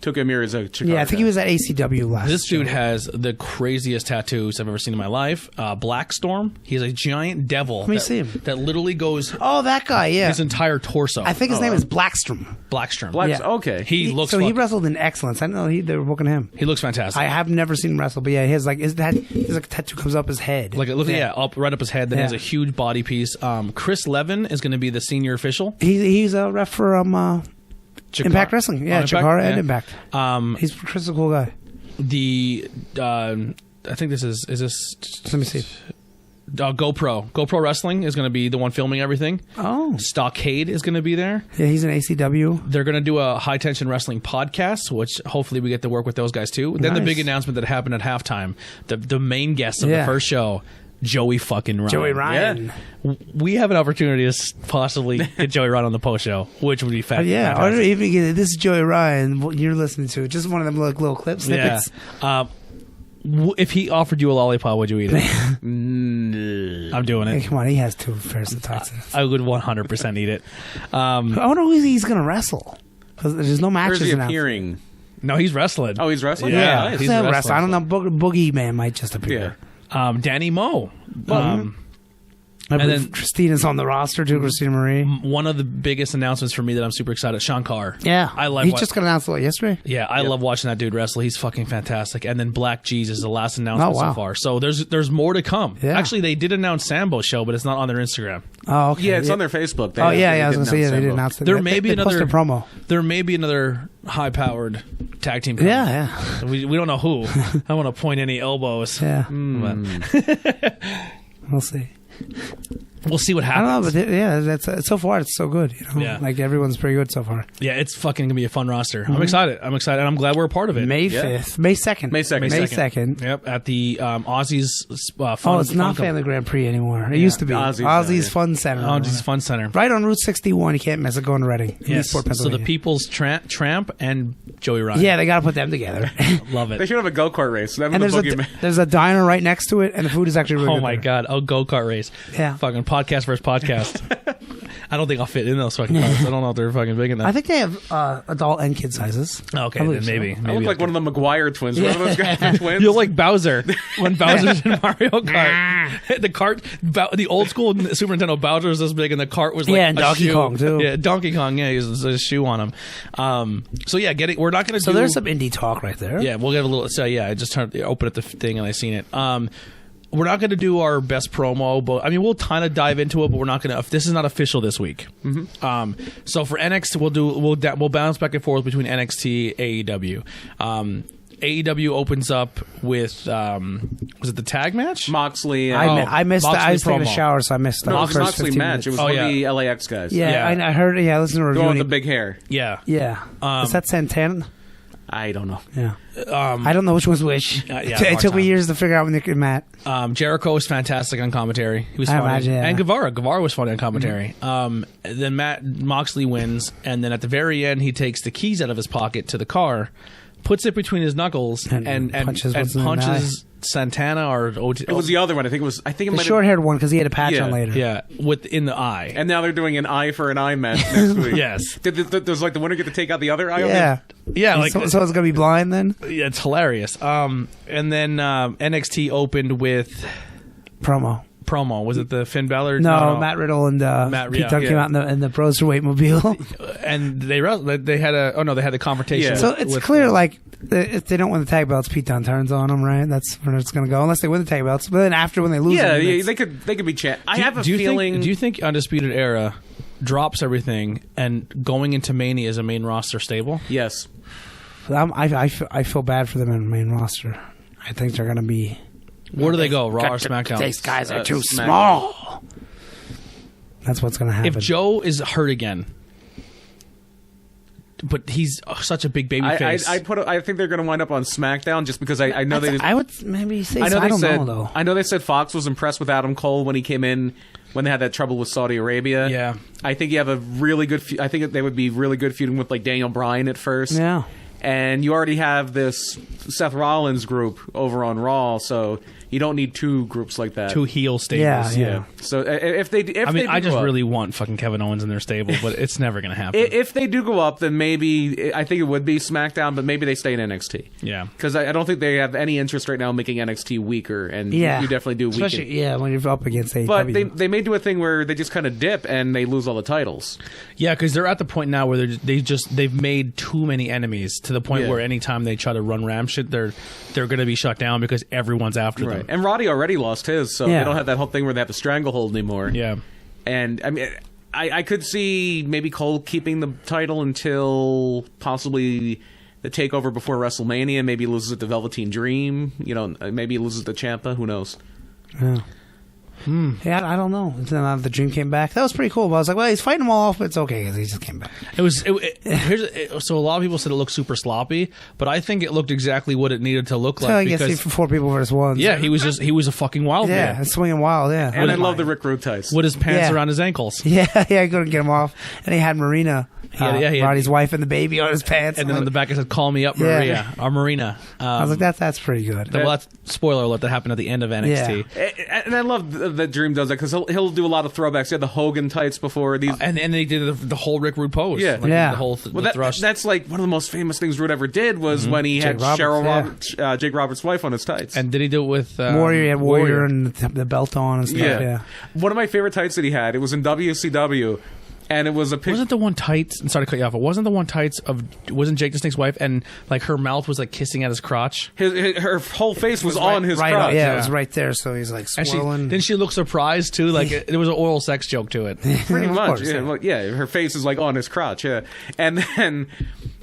Tukamir is a Chicago Yeah, I think he was at ACW last. This dude show. has the craziest tattoos I've ever seen in my life. Black Storm. He's a giant devil. Let me see him. That literally goes Oh, that guy. Yeah, his entire torso. I think his name is Blackstrom. Blackstrom. Black's, Yeah. okay. He looks. So he fucking- wrestled in Excellence. I know they were booking him. He looks fantastic. I have never seen him wrestle, but yeah, his like is that his like tattoo comes up his head. Like up right up his head. Then he has a huge body piece. Chris Levin is going to be the senior official. He's a ref for Impact Wrestling. Yeah, Impact? Chikara and Yeah. Impact. He's Chris is a cool guy. I think this is this Let me see. GoPro Wrestling is going to be the one filming everything. Oh, Stockade is going to be there. yeah, he's an ACW. They're going to do a High Tension Wrestling podcast, which hopefully we get to work with those guys too. Then the Nice. big announcement that happened at halftime, the main guest of Yeah. the first show, Joey fucking Ryan. Joey Ryan. We have an opportunity to possibly get Joey Ryan on the post show, which would be Yeah, or fantastic. even get this is Joey Ryan. What you're listening to just one of them little clips. Yeah. Snippets. If he offered you a lollipop, would you eat it? I'm doing Hey, it. come on, he has two pairs of tights. I would 100% eat it. I wonder who he's going to wrestle because there's no matches Where's he announced. appearing? No, he's wrestling. Oh, he's wrestling? Yeah. nice. He's He's wrestling. wrestling. I don't know. Boogie Man might just appear. Danny Moe. I And believe then- Christina's on the roster too. Christina Marie. One of the biggest announcements for me that I'm super excited, Sean Carr. Yeah, I love He what- just got announced yesterday. Yeah, I love watching that dude wrestle. He's fucking fantastic. And then Black G's is the last announcement Oh, wow. so far. So there's more to come. Yeah. Actually, they did announce Sambo's show, but it's not on their Instagram. Oh, okay. Yeah, it's on their Facebook. They- Oh yeah, they yeah. I was did gonna say yeah, they announce did Sambo. announce it. There may be they posted another a promo. There may be another high-powered tag team. coming. Yeah, yeah, We don't know who. I don't want to point any elbows. yeah. But We'll see. We'll see what I happens. don't know, but that's so far it's so good. You know? Yeah. Like everyone's pretty good so far. Yeah, it's fucking gonna be a fun roster. I'm excited. And I'm glad we're a part of it. May 5th, May 2nd, May 2nd. May 2nd. Yep, at the Aussies. Fun, Oh, it's not fun Family Grand Prix anymore. It used to be Aussies, Fun Center. Aussies Fun Center. Right on Route 61. You can't miss it going to Reading. Yes. Eastport, So the Pennsylvania. People's Tramp and Joey Ryan. Yeah, they got to put them together. Love They it. should have a go-kart race. Them And the there's a diner right next to it, and the food is actually really good. Oh my there. god! Oh, go-kart race. Yeah. Fucking podcast versus podcast. I don't think I'll fit in those fucking carts. I don't know if they're fucking big enough. I think they have adult and kid sizes. Okay, I then believe so. maybe. I look like one of the McGuire twins. One of those guys are twins. You're like Bowser when Bowser's in Mario Kart. The cart, the old school Super Nintendo Bowser was this big, and the cart was like And a Donkey shoe. Kong, too. Yeah, Donkey Kong. Yeah, he has a shoe on him. So yeah, we're not going to. So there's some indie talk right there. Yeah, we'll get a little. So yeah, I just open up the thing and I seen it. We're not going to do our best promo, but I mean we'll kind of dive into it. But we're not going to. This is not official this week. Mm-hmm. So for NXT, we'll bounce back and forth between NXT, AEW. AEW opens up with was it the tag match? Moxley. I missed. Moxley I was taking a promo. show, so I missed the No, it was first Moxley 15 match. It minutes. was one of the LAX guys. Yeah, Yeah. I heard. Yeah, I listened to a The review. one and with the he- big hair. Yeah, Yeah, is that Santana? I don't know. Yeah. I don't know which was which. yeah, it hard took me time. years to figure out when they could Matt. Jericho was fantastic on commentary. He was I funny. imagine, yeah. And Guevara was funny on commentary. Then Moxley wins, and then at the very end, he takes the keys out of his pocket to the car, puts it between his knuckles, and punches what's in the punches Santana or It was the other one. I think it was. I think it The might have. short-haired one because he had a patch on later. yeah, in the eye. And now they're doing an eye for an eye match next week. Yes. Does like the winner get to take out the other eye? Yeah. Yeah, like So it's gonna be blind then. yeah, it's hilarious. And then NXT opened with Promo. promo. Was it the Finn Balor? No, Matt Riddle and Pete Dunne came out in the Broserweight mobile. And they had the confrontation. Yeah. So it's with, clear, like, if they don't win the tag belts, Pete Dunne turns on them, right? That's where it's going to go, unless they win the tag belts. But then after, when they lose Yeah, them, yeah, it's- they could be chat. I have a do you feeling. do you think Undisputed Era drops everything and going into Mania as a main roster stable? Yes. I feel bad for them in the main roster. I think they're going to be... Where do they go? Raw or SmackDown? These guys are too SmackDown. small. That's what's going to happen. If Joe is hurt again, but he's such a big baby face. I think they're going to wind up on SmackDown just because I know they. I would maybe say I know so. they I don't said. know, though. I know they said Fox was impressed with Adam Cole when he came in when they had that trouble with Saudi Arabia. Yeah. I think you have a really good. I think they would be really good feuding with like Daniel Bryan at first. Yeah. And you already have this Seth Rollins group over on Raw, so you don't need two groups like that. Two heel stables. Yeah. So if they, I mean, I just go up, really want fucking Kevin Owens in their stable, but it's never going to happen. if they do go up, then maybe I think it would be SmackDown, but maybe they stay in NXT. Yeah. Because I don't think they have any interest right now in making NXT weaker, and Yeah. you definitely do weaken. Especially, when you're up against AEW. But they may do a thing where they just kind of dip and they lose all the titles. Yeah, because they're at the point now where they've made too many enemies to the point Yeah. where anytime they try to run ram shit, they're going to be shut down because everyone's after them. And Roddy already lost his, so Yeah. they don't have that whole thing where they have to stranglehold anymore. Yeah. And I mean, I could see maybe Cole keeping the title until possibly the takeover before WrestleMania. Maybe he loses it to Velveteen Dream. Maybe he loses it to Ciampa. Who knows? Yeah. Yeah, I don't know. Then the Dream came back. That was pretty cool. But I was like, well, he's fighting them all off, but it's okay because he just came back. So a lot of people said it looked super sloppy, but I think it looked exactly what it needed to look So like. I guess Because, for 4 people versus 1. yeah, he was a fucking wild Yeah, man it's swinging wild, yeah. And I love the Rick Rude ties. with his pants Yeah. around his ankles. Yeah, I couldn't get him off. And he had Marina, He had- Roddy's wife, and the baby on his pants. And then on the back it said, "Call me up, Yeah. Maria or Marina." I was like, that's pretty good. well, that's spoiler alert. That happened at the end of NXT. And I love that Dream does that because he'll do a lot of throwbacks. He had the Hogan tights before these. And they did the whole Rick Rude pose. Yeah. Like, Yeah. The whole Well, the thrust. that's like one of the most famous things Rude ever did was when he had Jake Roberts, Jake Roberts' wife on his tights. And did he do it with Warrior, he had Warrior and the belt on and stuff, yeah. One of my favorite tights that he had, it was in WCW, and it was a picture. Wasn't the one tights? I'm sorry to cut you off. It wasn't the one tights of. Wasn't Jake the Snake's wife and like her mouth was like kissing at his crotch? Her whole face was on his right, crotch. Yeah, it was right there, so he's like And swirling. didn't she look surprised too? Like there was an oral sex joke to it. Pretty Of much. course, yeah. yeah. Well, yeah, her face is like on his crotch. Yeah, and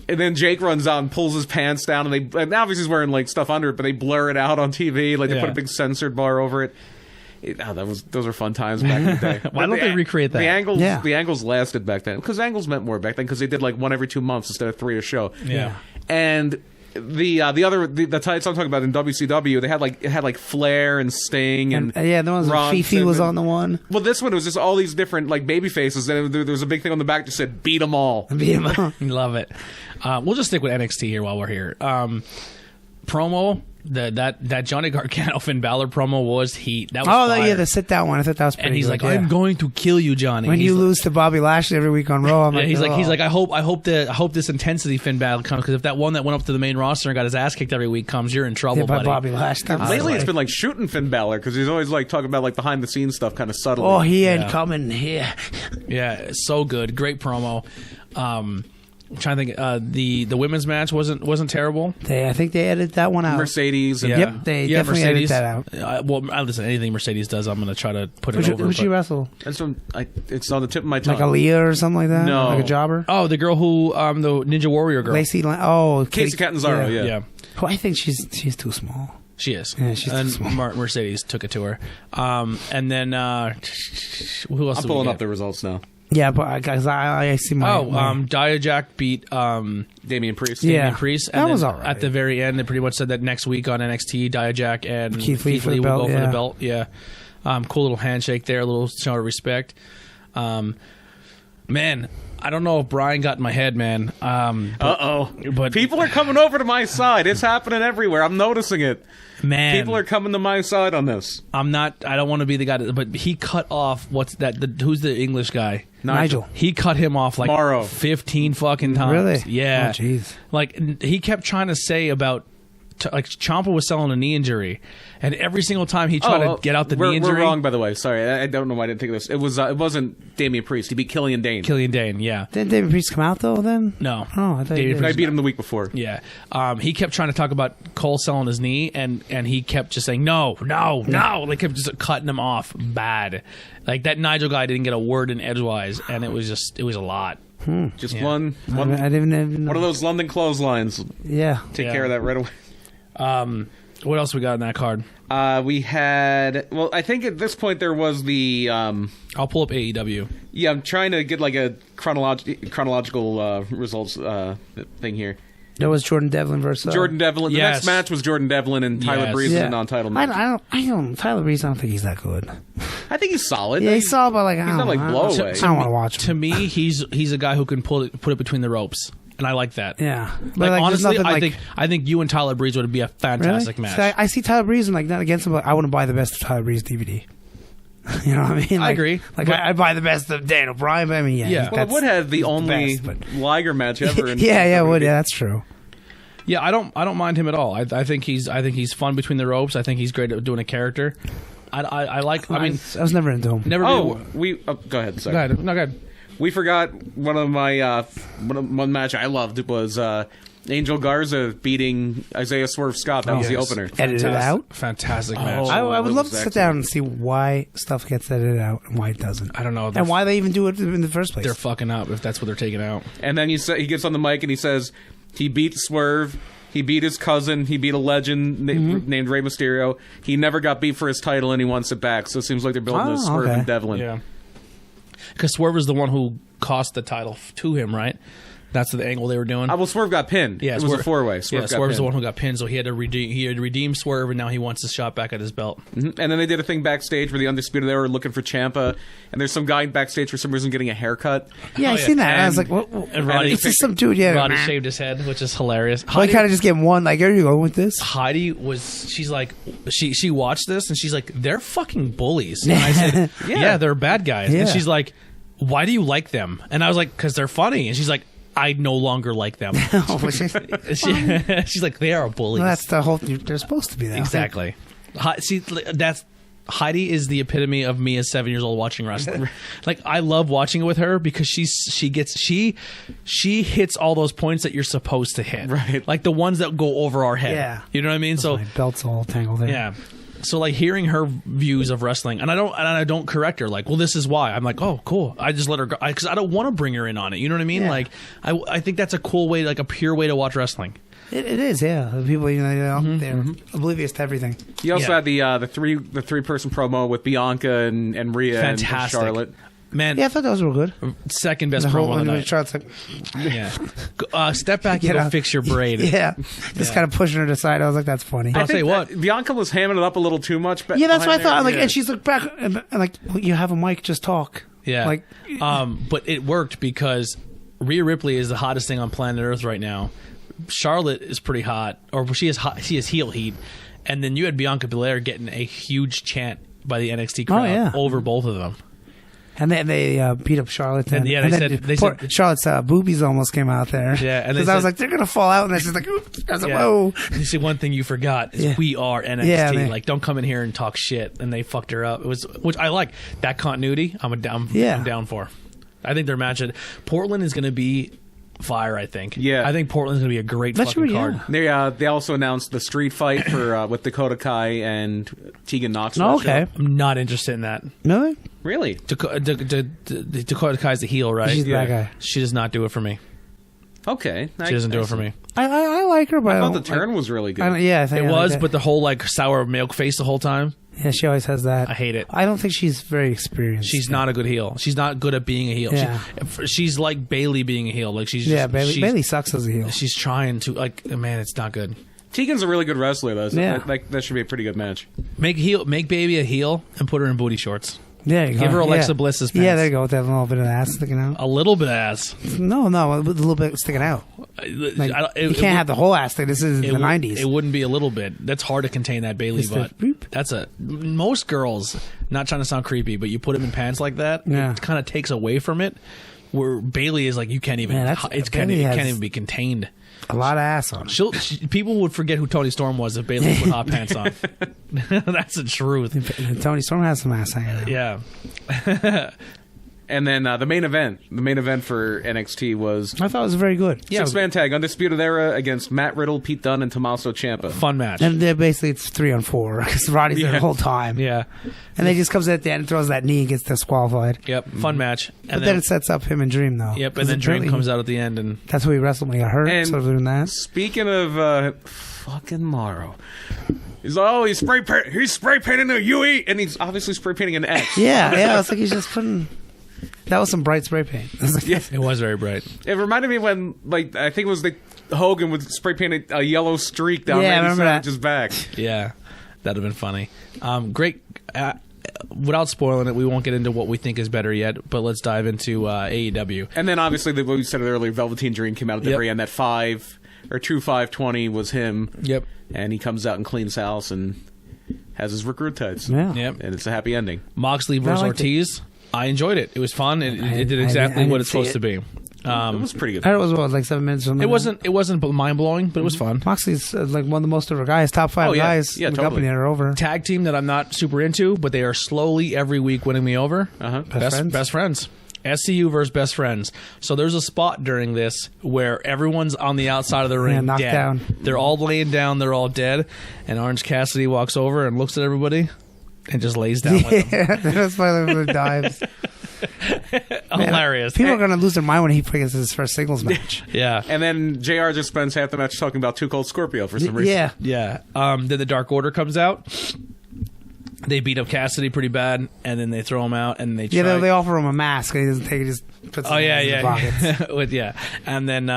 then Jake runs out and pulls his pants down, and obviously he's wearing like stuff under it, but they blur it out on TV, like they Yeah. put a big censored bar over it. Those were fun times back in the day. Why don't they recreate that? The angles lasted back then because angles meant more back then because they did like one every 2 months instead of 3 a show. Yeah. And the tights I'm talking about in WCW, they had like Flair and Sting and the ones that Fifi was on the one. Well, this one was just all these different like baby faces, and there was a big thing on the back that said "Beat 'em all." Love it. We'll just stick with NXT here while we're here. Promo. That Johnny Gargano Finn Balor promo was heat. That was fire. The sit down one. I thought that was pretty. And he's good, like, "I'm going to kill you, Johnny." When you lose to Bobby Lashley every week on Raw, he's like, I hope this intensity Finn Balor comes because if that one that went up to the main roster and got his ass kicked every week comes, you're in trouble, by buddy. Bobby Lashley. Lately, it's been like shooting Finn Balor because he's always like talking about like behind the scenes stuff, kind of subtly. Oh, he ain't coming here. Yeah, so good, great promo. I'm trying to think. The women's match wasn't terrible. I think they edited that one out. Mercedes. And, Yep, they definitely edited that out. Well, listen, anything Mercedes does, I'm going to try to put it over. Who'd she wrestle? It's on the tip of my tongue. Like Aaliyah or something like that? No. Like a jobber? Oh, the girl who, the Ninja Warrior girl. Casey Catanzaro, yeah. Well, I think she's too small. She is. Yeah, she's too small. Mercedes took it to her. And then, who else? I'm pulling up the results now. Yeah, but guys, I see my. Dijak beat Damian Priest. Yeah. Priest. That was all right. At the very end, they pretty much said that next week on NXT, Dijak and Keith Lee will go for the belt. Yeah. Cool little handshake there, a little show of respect. Man, I don't know if Brian got in my head, man. But people are coming over to my side. It's happening everywhere. I'm noticing it. Man, people are coming to my side on this. I don't want to be the guy, but he cut off who's the English guy? Nigel. He cut him off like Morrow. 15 fucking times. Really? Yeah. Oh, jeez. Like he kept trying to say about like Ciampa was selling a knee injury, and every single time he tried to get out the knee injury. We're wrong, by the way. Sorry, I don't know why I didn't think of this. It wasn't Damian Priest. He beat Killian Dane. Yeah. Didn't Damian Priest come out though? Then no. Oh, I thought he did. I beat him the week before. Yeah. He kept trying to talk about Cole selling his knee, and he kept just saying no. They kept just cutting him off bad. Like that Nigel guy didn't get a word in edgewise, and it was a lot. Just one. I didn't even know. One of those London clotheslines. Yeah. Take care of that right away. What else we got in that card? We had. Well, I think at this point there was the. I'll pull up AEW. Yeah, I'm trying to get like a chronological results thing here. There was Jordan Devlin versus Jordan Devlin. The next match was Jordan Devlin and Tyler Breeze in a non-title match. I don't. Tyler Breeze. I don't think he's that good. I think he's solid. Yeah, he's solid, but he's not like blowaway. I don't want to watch him. To me, he's a guy who can put it between the ropes. And I like that. Yeah, but honestly, I think you and Tyler Breeze would be a fantastic match. See, I see Tyler Breeze and like not against him, but I wouldn't buy the best of Tyler Breeze DVD. You know what I mean? I agree. Like I buy the best of Dan O'Brien, but I mean, Well, it would have the only Liger match ever. That's true. Yeah, I don't mind him at all. I think he's fun between the ropes. I think he's great at doing a character. I was never into him. Go ahead. Sorry. Go ahead. No, go ahead. We forgot one of my one match I loved was Angel Garza beating Isaiah Swerve Scott. That was the opener. Edited out? Fantastic match. I would love to sit down and see why stuff gets edited out and why it doesn't. I don't know. And why they even do it in the first place. They're fucking up if that's what they're taking out. And then he gets on the mic and he says he beat Swerve. He beat his cousin. He beat a legend named Rey Mysterio. He never got beat for his title, and he wants it back. So it seems like they're building a Swerve and Devlin. Yeah. Because Swerve was the one who cost the title to him, right? That's the angle they were doing. Well, Swerve got pinned. Yeah, it was a four-way. Swerve's the one who got pinned, so he had to redeem Swerve, and now he wants his shot back at his belt. And then they did a thing backstage where the Undisputed, they were looking for Ciampa, and there's some guy backstage for some reason getting a haircut. Yeah, I seen that. And I was like, what? And Roddy, it's just some dude, Roddy shaved his head, which is hilarious. Well, he kind of just gave him one, like, here you go with this. Heidi she's like, she watched this, and she's like, they're fucking bullies. And I said, yeah, they're bad guys. Yeah. And she's like, why do you like them? And I was like, because they're funny. And she's like, I no longer like them. She's like, they are bullies. Well, that's the whole. They're supposed to be that. Exactly. See, Heidi is the epitome of me as 7 years old watching wrestling. Like, I love watching it with her because she hits all those points that you're supposed to hit. Right. Like the ones that go over our head. Yeah. You know what I mean? So my belt's all tangled there. Yeah. So like hearing her views of wrestling, and I don't correct her. Like, well, this is why. I'm like, oh, cool. I just let her go because I don't want to bring her in on it. You know what I mean? Yeah. Like, I think that's a cool way, like a pure way to watch wrestling. It is, yeah. The people, they're oblivious to everything. You also had the three person promo with Bianca and Rhea Fantastic. and Charlotte. Man, Yeah, I thought those were good. second best The promo whole of the when night. Charlotte's like, Yeah. Step back and go fix your braid. yeah, just kind of pushing her to the side. I was like, that's funny. I'll say what. Bianca was hamming it up a little too much. Yeah, that's what I thought. Like, Yeah. and she's like back, and like, well, you have a mic, just talk. Yeah. Like, But it worked because Rhea Ripley is the hottest thing on planet Earth right now. Charlotte is pretty hot, or she is hot. She is heel heat, and then you had Bianca Belair getting a huge chant by the NXT crowd yeah. over both of them. and they beat up Charlotte. And, yeah, they said Charlotte's boobies almost came out there. Yeah, and they because I was said- like, they're gonna fall out, and it's just like, oops. I was like, Yeah. whoa. You see, one thing you forgot is Yeah. we are NXT. Yeah, man. Like, don't come in here and talk shit. And they fucked her up. It was, which I like that continuity. I'm down for. I think their match at Portland is going to be fire. I think. Yeah. I think Portland's going to be a great That fucking should be, card. yeah. They also announced the street fight for with Dakota Kai and Tegan Knox. Oh, okay. I'm not interested in that. Really? Really? Dakota Kai's the heel, right? She's the bad guy. She does not do it for me. Okay. She doesn't do it for me. I like her, but I I thought don't, the turn was really good. I think It I was, like but the whole like sour milk face the whole time. yeah, she always has that. I hate it. I don't think she's very experienced. She's not a good heel. She's not good at being a heel. Yeah. She's like Bailey being a heel. Like she's Yeah, just, Bailey sucks as a heel. She's trying to like man, it's not good. Tegan's a really good wrestler, though. So Yeah. that should be a pretty good match. Make Baby a heel and put her in booty shorts. There you go. Give her Alexa yeah. Bliss's pants. Yeah, there you go with that little bit of ass sticking out. A little bit of ass. No, with a little bit sticking out. Like, you can't have the whole ass thing. This is the 90s. It wouldn't be a little bit. That's hard to contain that Bailey Just a butt. boop. That's most girls. Not trying to sound creepy, but you put them in pants like that. Yeah. It kind of takes away from it. Where Bailey is like you can't even. Yeah, it Bailey can't has- even be contained. A lot of ass on her. People would forget who Tony Storm was if Bailey put hot pants on. That's the truth. And Tony Storm has some ass hanging out. Yeah. And then the main event for NXT was I thought it was very good. Yeah. six-man tag Undisputed Era against Matt Riddle, Pete Dunne, and Tommaso Ciampa. Fun match. And they're basically it's 3-on-4 because Roddy's there the whole time. Yeah. And they just comes at the end and throws that knee and gets disqualified. Yep. Fun match. But then it sets up him and Dream though. Yep. 'Cause And then Dream really- comes out at the end and That's who he wrestled when he got hurt. And- So they're doing that. Speaking of fucking Morrow, he's spray painting a UE, and he's obviously spray painting an X. Yeah. It's like he's just putting. That was some bright spray paint. it was very bright. It reminded me when, like, I think it was Hogan would spray paint a yellow streak down Yeah, I Randy remember that. Savage's back. Yeah. That'd have been funny. Great. Without spoiling it, we won't get into what we think is better yet, but let's dive into AEW. And then obviously, what we said earlier, Velveteen Dream came out at the Yep. very end. That 520 was him. Yep. And he comes out and cleans house and has his recruit tights. Yeah. Yep. And it's a happy ending. Moxley versus I liked it. Ortiz. I enjoyed it. It was fun. It did I exactly didn't what it's see supposed it. to be. It was pretty good. I heard it was like 7 minutes. It wasn't mind blowing, but it was fun. Moxley's like one of the most over guys, top 5 Oh, yeah. guys Yeah, in the totally. company that are over. Tag team that I'm not super into, but they are slowly every week winning me over. Best friends. SCU versus Best Friends. So there's a spot during this where everyone's on the outside of the ring knocked dead. down. They're all laying down. They're all dead. And Orange Cassidy walks over and looks at everybody and just lays down with them. Yeah, that's why the dives. Hilarious. People are going to lose their mind when he plays his first singles match. Yeah. And then JR just spends half the match talking about Too Cold Scorpio for some reason. Yeah. Yeah. Then the Dark Order comes out. They beat up Cassidy pretty bad, and then they throw him out, and they try. Yeah, they offer him a mask, and he doesn't take it. He just puts Oh his yeah, hands in the yeah, pockets. yeah. And then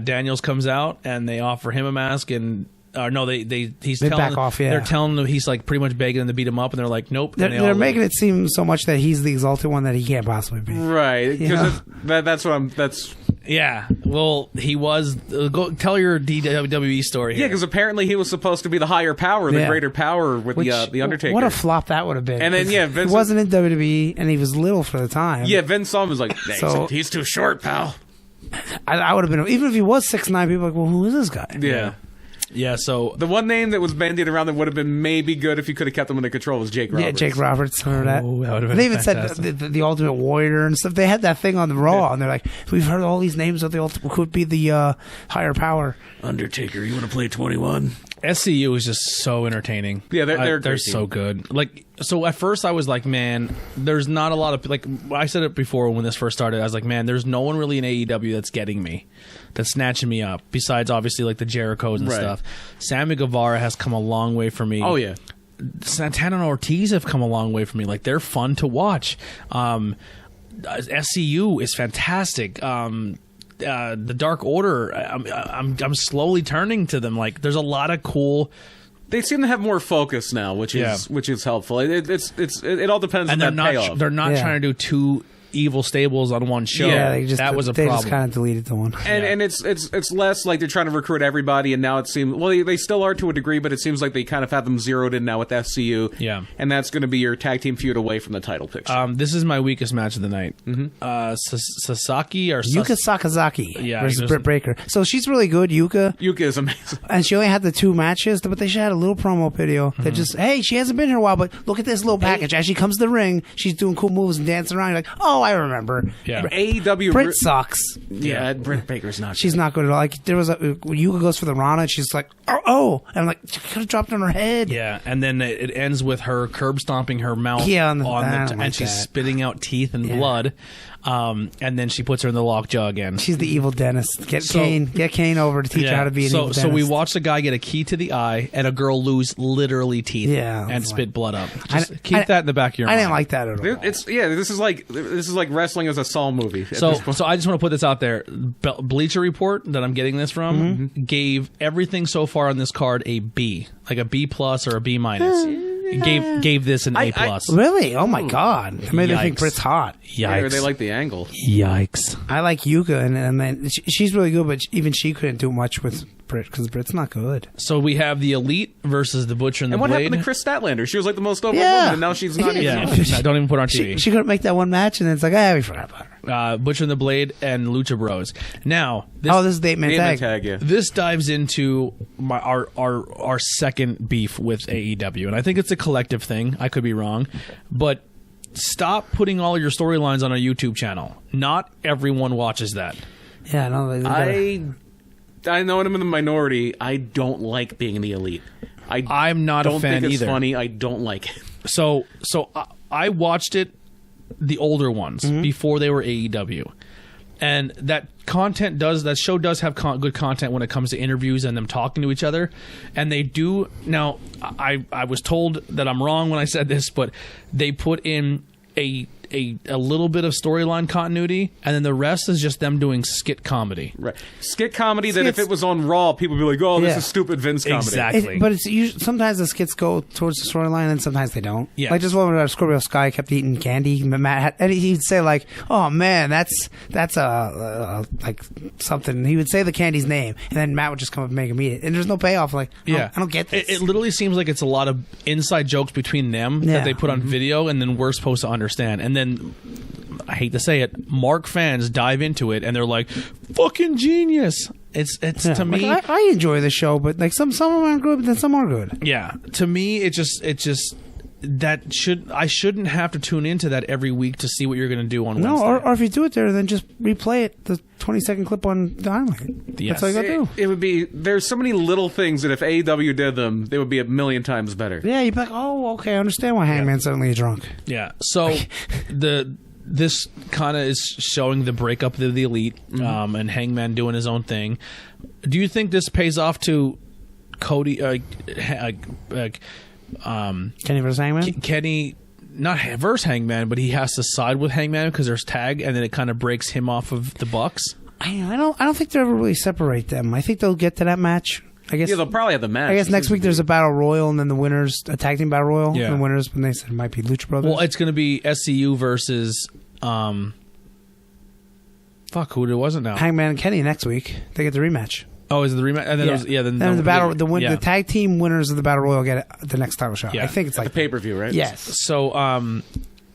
Daniels comes out, and they offer him a mask, and no, he's They telling back off, yeah. They're telling him he's like pretty much begging them to beat him up, and they're like, nope. And They're making it seem so much that he's the exalted one that he can't possibly be. Right. Yeah. Because that's... Yeah. Well, he was. Go tell your WWE story. Yeah, Here. because apparently he was supposed to be the higher power, the Yeah. greater power with the Undertaker. What a flop that would have been. And then, yeah, Vince- he wasn't in WWE, and he was little for the time. Yeah, Vince saw him was like, So- he's too short, pal. I would have been, even if he was 6'9", people were like, well, who is this guy? Yeah. Yeah. So The one name that was bandied around that would have been maybe good if you could have kept him under control was Jake Roberts. Yeah, Jake Roberts. Remember that? Oh, that would have been They even fantastic. said the Ultimate Warrior and stuff. They had that thing on the Raw, and they're like, we've heard all these names of the Ultimate could be the higher power. Undertaker, you want to play 21? SCU is just so entertaining. Yeah, they're a great so team. good. Like, so at first I was like, man, there's not a lot of, like, I said it before when this first started. I was like, man, there's no one really in AEW that's getting me, that's snatching me up. Besides, obviously, like the Jerichos and stuff. Sammy Guevara has come a long way for me. Oh yeah. Santana and Ortiz have come a long way for me. Like, they're fun to watch. SCU is fantastic. The Dark Order, I'm slowly turning to them. Like, there's a lot of cool. They seem to have more focus now, which is helpful. It all depends And on that payoff. they're not trying to do two evil stables on one show. Yeah, that was a they problem. just kind of deleted the one. And it's less like they're trying to recruit everybody, and now it seems they still are to a degree, but it seems like they kind of have them zeroed in now with SCU. Yeah, and that's going to be your tag team feud away from the title picture. This is my weakest match of the night. Sasaki or Yuka Sakazaki versus there's- Britt Baker. So she's really good, Yuka. Yuka is amazing. And she only had the 2 matches, but they should have had a little promo video that just, hey, she hasn't been here a while, but look at this little package. As she comes to the ring, she's doing cool moves and dancing around. You're like, oh, I remember. Yeah. AEW Britt sucks. Yeah, Britt Baker's not. She's not good at all. Like, there was Yuka goes for the Rana, and she's like, oh, and I'm like, she could have dropped on her head. Yeah, and then it ends with her curb stomping her mouth and she's spitting out teeth and blood. And then she puts her in the lockjaw again. She's the evil dentist. Get Kane over to teach her how to be an evil dentist. So we watched a guy get a key to the eye and a girl lose literally teeth and spit blood up. Just keep that in the back of your mind. I didn't like that at all. This is like wrestling as a Saw movie. So I just want to put this out there. Bleacher Report that I'm getting this from gave everything so far on this card a B, like a B plus or a B minus. Gave this an A plus. Really? Oh my god! It made me think Britt's hot. Yikes! Yeah, they like the angle. Yikes! I like Yuka, and then she's really good, but even she couldn't do much with Britt because Britt's not good. So we have the Elite versus the Butcher and the Blade. And what happened to Chris Statlander? She was like the most over woman, and now she's not even. Yeah, don't even put her on TV. She couldn't make that one match, and then it's like, we forgot about her. Butcher and the Blade and Lucha Bros. Now, this is the 8-man tag. Yeah. This dives into our second beef with AEW, and I think it's a collective thing. I could be wrong, but stop putting all your storylines on a YouTube channel. Not everyone watches that. Yeah, no. I know I'm in the minority. I don't like being the Elite. I'm not a fan don't think it's either. funny. I don't like it. So I watched it, the older ones, before they were AEW, and that show does have good content when it comes to interviews and them talking to each other, and they do. Now I was told that I'm wrong when I said this, but they put in a little bit of storyline continuity, and then the rest is just them doing skit comedy. Right, skit comedy. That if it was on Raw, people would be like, "Oh, this is stupid Vince comedy." Exactly. But it's usually, sometimes the skits go towards the storyline, and sometimes they don't. Yeah. Like this one where Scorpio Sky kept eating candy. And he'd say like, "Oh man, that's like something." He would say the candy's name, and then Matt would just come up and make him eat it. And there's no payoff. Like, I don't get this. It literally seems like it's a lot of inside jokes between them that they put on video, and then we're supposed to understand. And then, I hate to say it, Mark fans dive into it and they're like, "Fucking genius!" It's to me. Like, I enjoy the show, but like some of them aren't good, but then some are good. Yeah, to me, it just I shouldn't have to tune into that every week to see what you're going to do on Wednesday. Or if you do it there, then just replay it, the 20-second clip on Dynamite. Yes. That's all you got to do. It would be. There's so many little things that if AEW did them, they would be a million times better. Yeah, you'd be like, oh, okay, I understand why Hangman's suddenly drunk. Yeah. So this kind of is showing the breakup of the Elite, and Hangman doing his own thing. Do you think this pays off to Cody? Kenny versus Hangman? Kenny, not versus Hangman, but he has to side with Hangman because there's tag, and then it kind of breaks him off of the Bucks. I don't think they'll ever really separate them. I think they'll get to that match. I guess. Yeah, they'll probably have the match. I guess next week there's a battle royal, and then the winners, a tag team battle royal. Yeah. And the winners, when they said it might be Lucha Brothers. Well, it's going to be SCU versus who was it now? Hangman and Kenny next week. They get the rematch. Oh, is it the rematch? And then then the battle, the tag team winners of the battle royal get the next title shot. Yeah. I think it's like the pay-per-view, right? Yes. So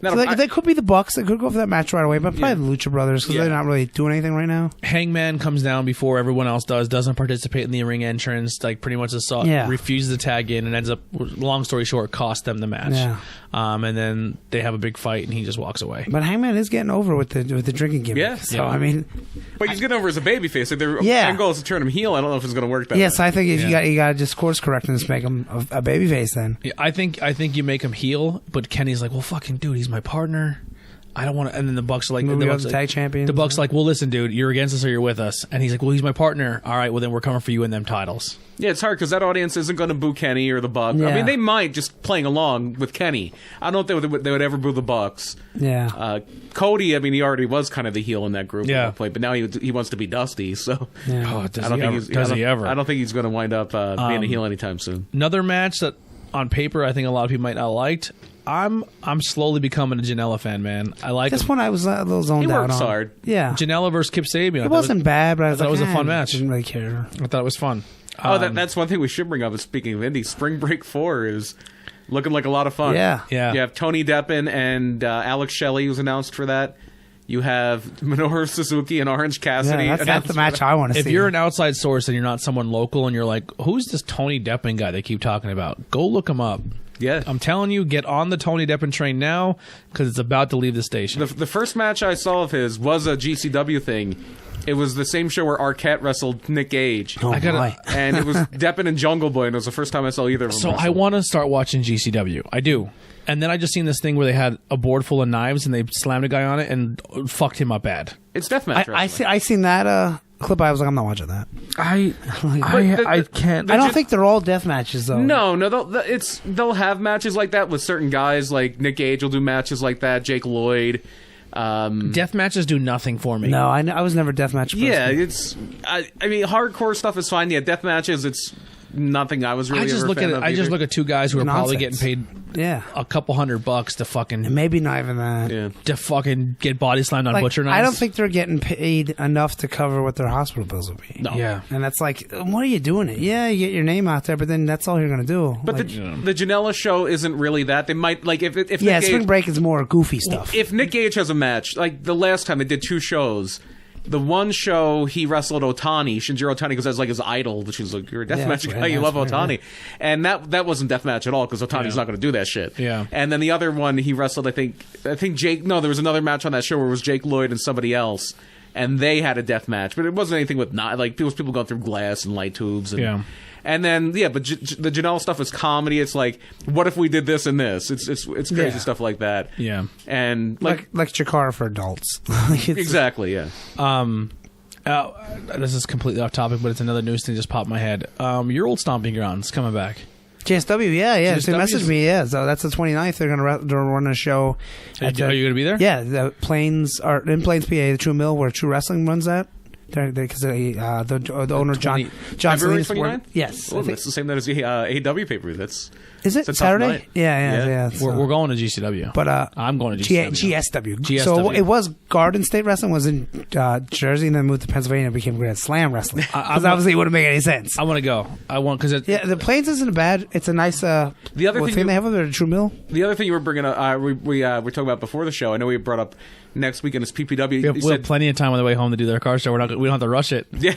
Now, So they could be the Bucks. They could go for that match right away, but probably the Lucha Brothers because they're not really doing anything right now. Hangman comes down before everyone else does, doesn't participate in the ring entrance, like pretty much refuses to tag in, and ends up, long story short, cost them the match. Yeah. And then they have a big fight, and he just walks away. But Hangman is getting over with the drinking gimmick. Yeah. So, I mean... But he's getting over as a babyface. Like their end goal is to turn him heel. I don't know if it's going to work that way. Yes, I think if you got to just course correct and just make him a babyface then. Yeah, I think you make him heel, but Kenny's like, well, fucking dude, he's my partner. I don't want to. And then the Bucks are like, tag champions. The Bucks like, well, listen, dude, you're against us or you're with us. And he's like, well, he's my partner. All right, well then we're coming for you in them titles. Yeah, it's hard because that audience isn't going to boo Kenny or the Bucks. Yeah. I mean, they might just playing along with Kenny. I don't know if they would ever boo the Bucks. Yeah. Cody, I mean, he already was kind of the heel in that group. Yeah. At that point, but now he wants to be Dusty. So Oh, does he ever? I don't think he's going to wind up being a heel anytime soon. Another match that on paper I think a lot of people might not have liked. I'm slowly becoming a Janela fan, man. I like this one. I was a little zoned out on. He works hard. Yeah. Janela versus Kip Sabian. It wasn't bad, but I thought it was a fun match. Didn't really care. I thought it was fun. That's one thing we should bring up. Is speaking of indie, Spring Break 4 is looking like a lot of fun. Yeah. You have Tony Deppen and Alex Shelley who's announced for that. You have Minoru Suzuki and Orange Cassidy. Yeah, that's the match I want to see. If you're an outside source and you're not someone local and you're like, who's this Tony Deppen guy they keep talking about? Go look him up. Yeah. I'm telling you, get on the Tony Deppen train now because it's about to leave the station. The first match I saw of his was a GCW thing. It was the same show where Arquette wrestled Nick Gage. Oh, my. And it was Deppen and Jungle Boy, and it was the first time I saw either of them. So I want to start watching GCW. I do. And then I just seen this thing where they had a board full of knives and they slammed a guy on it and fucked him up bad. It's deathmatch wrestling. I seen that clip. I was like, I'm not watching that. I can't. I don't think they're all death matches though. No, they'll have matches like that with certain guys. Like Nick Gage will do matches like that. Jake Lloyd. Death matches do nothing for me. No, I was never death match person. Yeah, I mean, hardcore stuff is fine. Yeah, death matches, it's nothing I was really. I just look at two guys who are probably getting Nonsense. paid a couple $100 to fucking Maybe not even that. Yeah. to fucking get body slammed on Like, butcher knives. I don't think they're getting paid enough to cover what their hospital bills would be. No. Yeah. And that's like, what are you doing it? Yeah, you get your name out there, but then that's all you're going to do. But like, the Janela show isn't really that. They might like if Nick yeah, Gage, Spring Break is more goofy stuff. If Nick Gage has a match, like the last time they did two shows. The one show he wrestled Otani, Shinjiro Otani, because that's like his idol, which is like, you're a deathmatch guy, you love Otani. Right. And that wasn't deathmatch at all, because Otani's not going to do that shit. Yeah. And then the other one he wrestled, I think Jake, no, there was another match on that show where it was Jake Lloyd and somebody else, and they had a death match, but it wasn't anything with like people going through glass and light tubes. And, and then, but the Janelle stuff is comedy. It's like, what if we did this and this? It's crazy stuff like that. Yeah. And like Chikara for adults. Exactly, yeah. This is completely off topic, but it's another news thing just popped in my head. Your old stomping grounds coming back. JSW, yeah. They JSW messaged me, yeah. So that's the 29th. They're run a show. Are you going to be there? Yeah, the Plains are in Plains, PA, the True Mill, where True Wrestling runs at. Because the owner John February Salinas, 29th? yes, Oh, that's the same night as the AEW pay-per-view. Is it Saturday? Yeah. We're going to GCW, but I'm going to GSW. So it was Garden State Wrestling was in Jersey, and then moved to Pennsylvania and became Grand Slam Wrestling. Because obviously it wouldn't make any sense. I want to go. Because the Plains isn't bad. It's a nice the other thing they have over there at True Mill. The other thing you were bringing up, we were talking about before the show. I know we brought up next weekend is PPW. We have plenty of time on the way home to do their car show. We don't have to rush it. Yeah.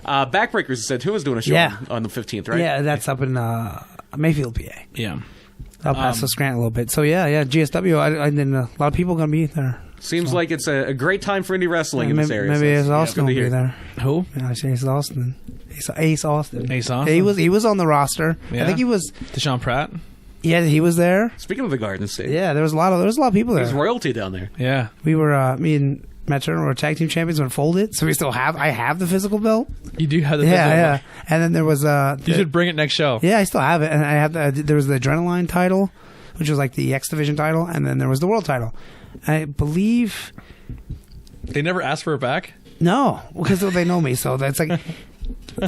Backbreakers said who was doing a show on the 15th, right? Yeah, that's up in Mayfield, PA. Yeah. El Paso, Scranton a little bit. So yeah, GSW. I then a lot of people going to be there. Seems like it's a great time for indie wrestling in this area. Maybe Ace Austin will be there. Who? Yeah, I say Ace Austin. Ace Austin. Ace Austin. He was on the roster. Yeah. I think he was. Deshaun Pratt. Yeah, he was there. Speaking of the Garden State, yeah, there was a lot of people there. There's royalty down there. Yeah, we were me and Matt Turner were tag team champions when folded, so I have the physical belt. You do have the physical belt. And then there was you should bring it next show. Yeah, I still have it, and I have there was the Adrenaline title, which was like the X Division title, and then there was the World title. I believe they never asked for it back. No, because they know me, so that's like.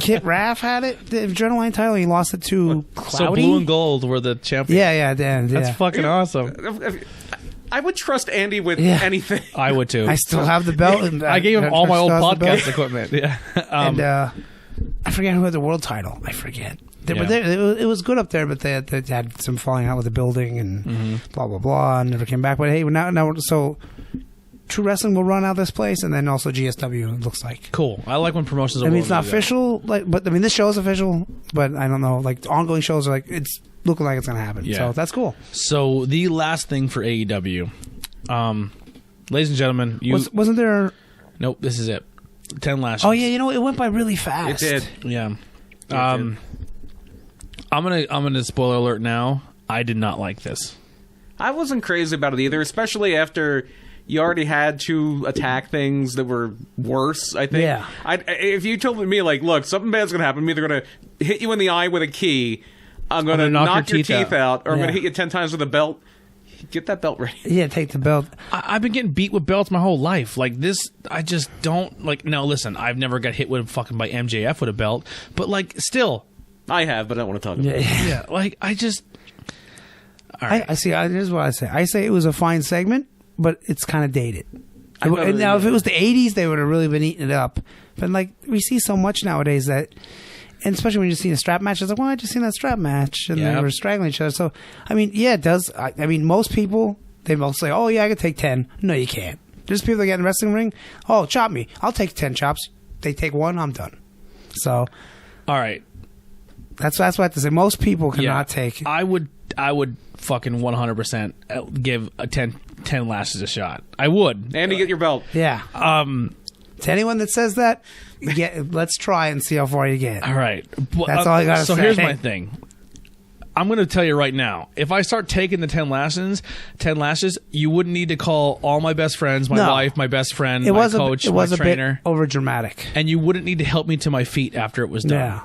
Kit Raff had it, the Adrenaline title. He lost it to Cloudy. So Blue and Gold were the champions. Yeah. That's fucking awesome. I would trust Andy with anything. I would too. I still have the belt. And I gave him all my old podcast equipment. Yeah. And I forget who had the world title. I forget. It was good up there, but they had some falling out with the building and blah blah blah, and never came back. But hey, now so True Wrestling will run out this place, and then also GSW. It looks like cool. I like when promotions. I mean, it's not official, but I mean, this show is official, but I don't know. Like ongoing shows are like it's looking like it's going to happen. Yeah. So that's cool. So the last thing for AEW, ladies and gentlemen, wasn't there? Nope, this is it. 10 lashes. Oh yeah, it went by really fast. It did. Yeah. I'm gonna spoiler alert now. I did not like this. I wasn't crazy about it either, especially after you already had to attack things that were worse, I think. Yeah. If you told me, like, look, something bad's going to happen. I'm either going to hit you in the eye with a key, I'm going to knock your teeth out, or I'm going to hit you 10 times with a belt. Get that belt ready. Yeah, take the belt. I've been getting beat with belts my whole life. Like this, I just don't like. Now, listen, I've never got hit with fucking by MJF with a belt, but like, still, I have, but I don't want to talk about it. Yeah, like I just. All right. I see. Here's what I say. I say it was a fine segment, but it's kind of dated. Now, if it was the '80s, they would have really been eating it up. But like, we see so much nowadays that. And especially when you're seeing a strap match, it's like, well, I just seen that strap match. And they were straggling each other. So, I mean, yeah, it does. I mean, most people, they will say, oh, yeah, I could take 10. No, you can't. There's people that get in the wrestling ring. Oh, chop me. I'll take 10 chops. They take one, I'm done. So. All right. That's what I have to say. Most people cannot take. I would fucking 100% give a 10 lashes a shot. I would. And you get your belt. Yeah. To anyone that says that, let's try and see how far you get. All right. That's all I got to say. So here's my thing. I'm going to tell you right now. If I start taking the 10 lashes, you wouldn't need to call all my best friends, my wife, my best friend, my coach, my trainer. Bit over dramatic. And you wouldn't need to help me to my feet after it was done. Yeah.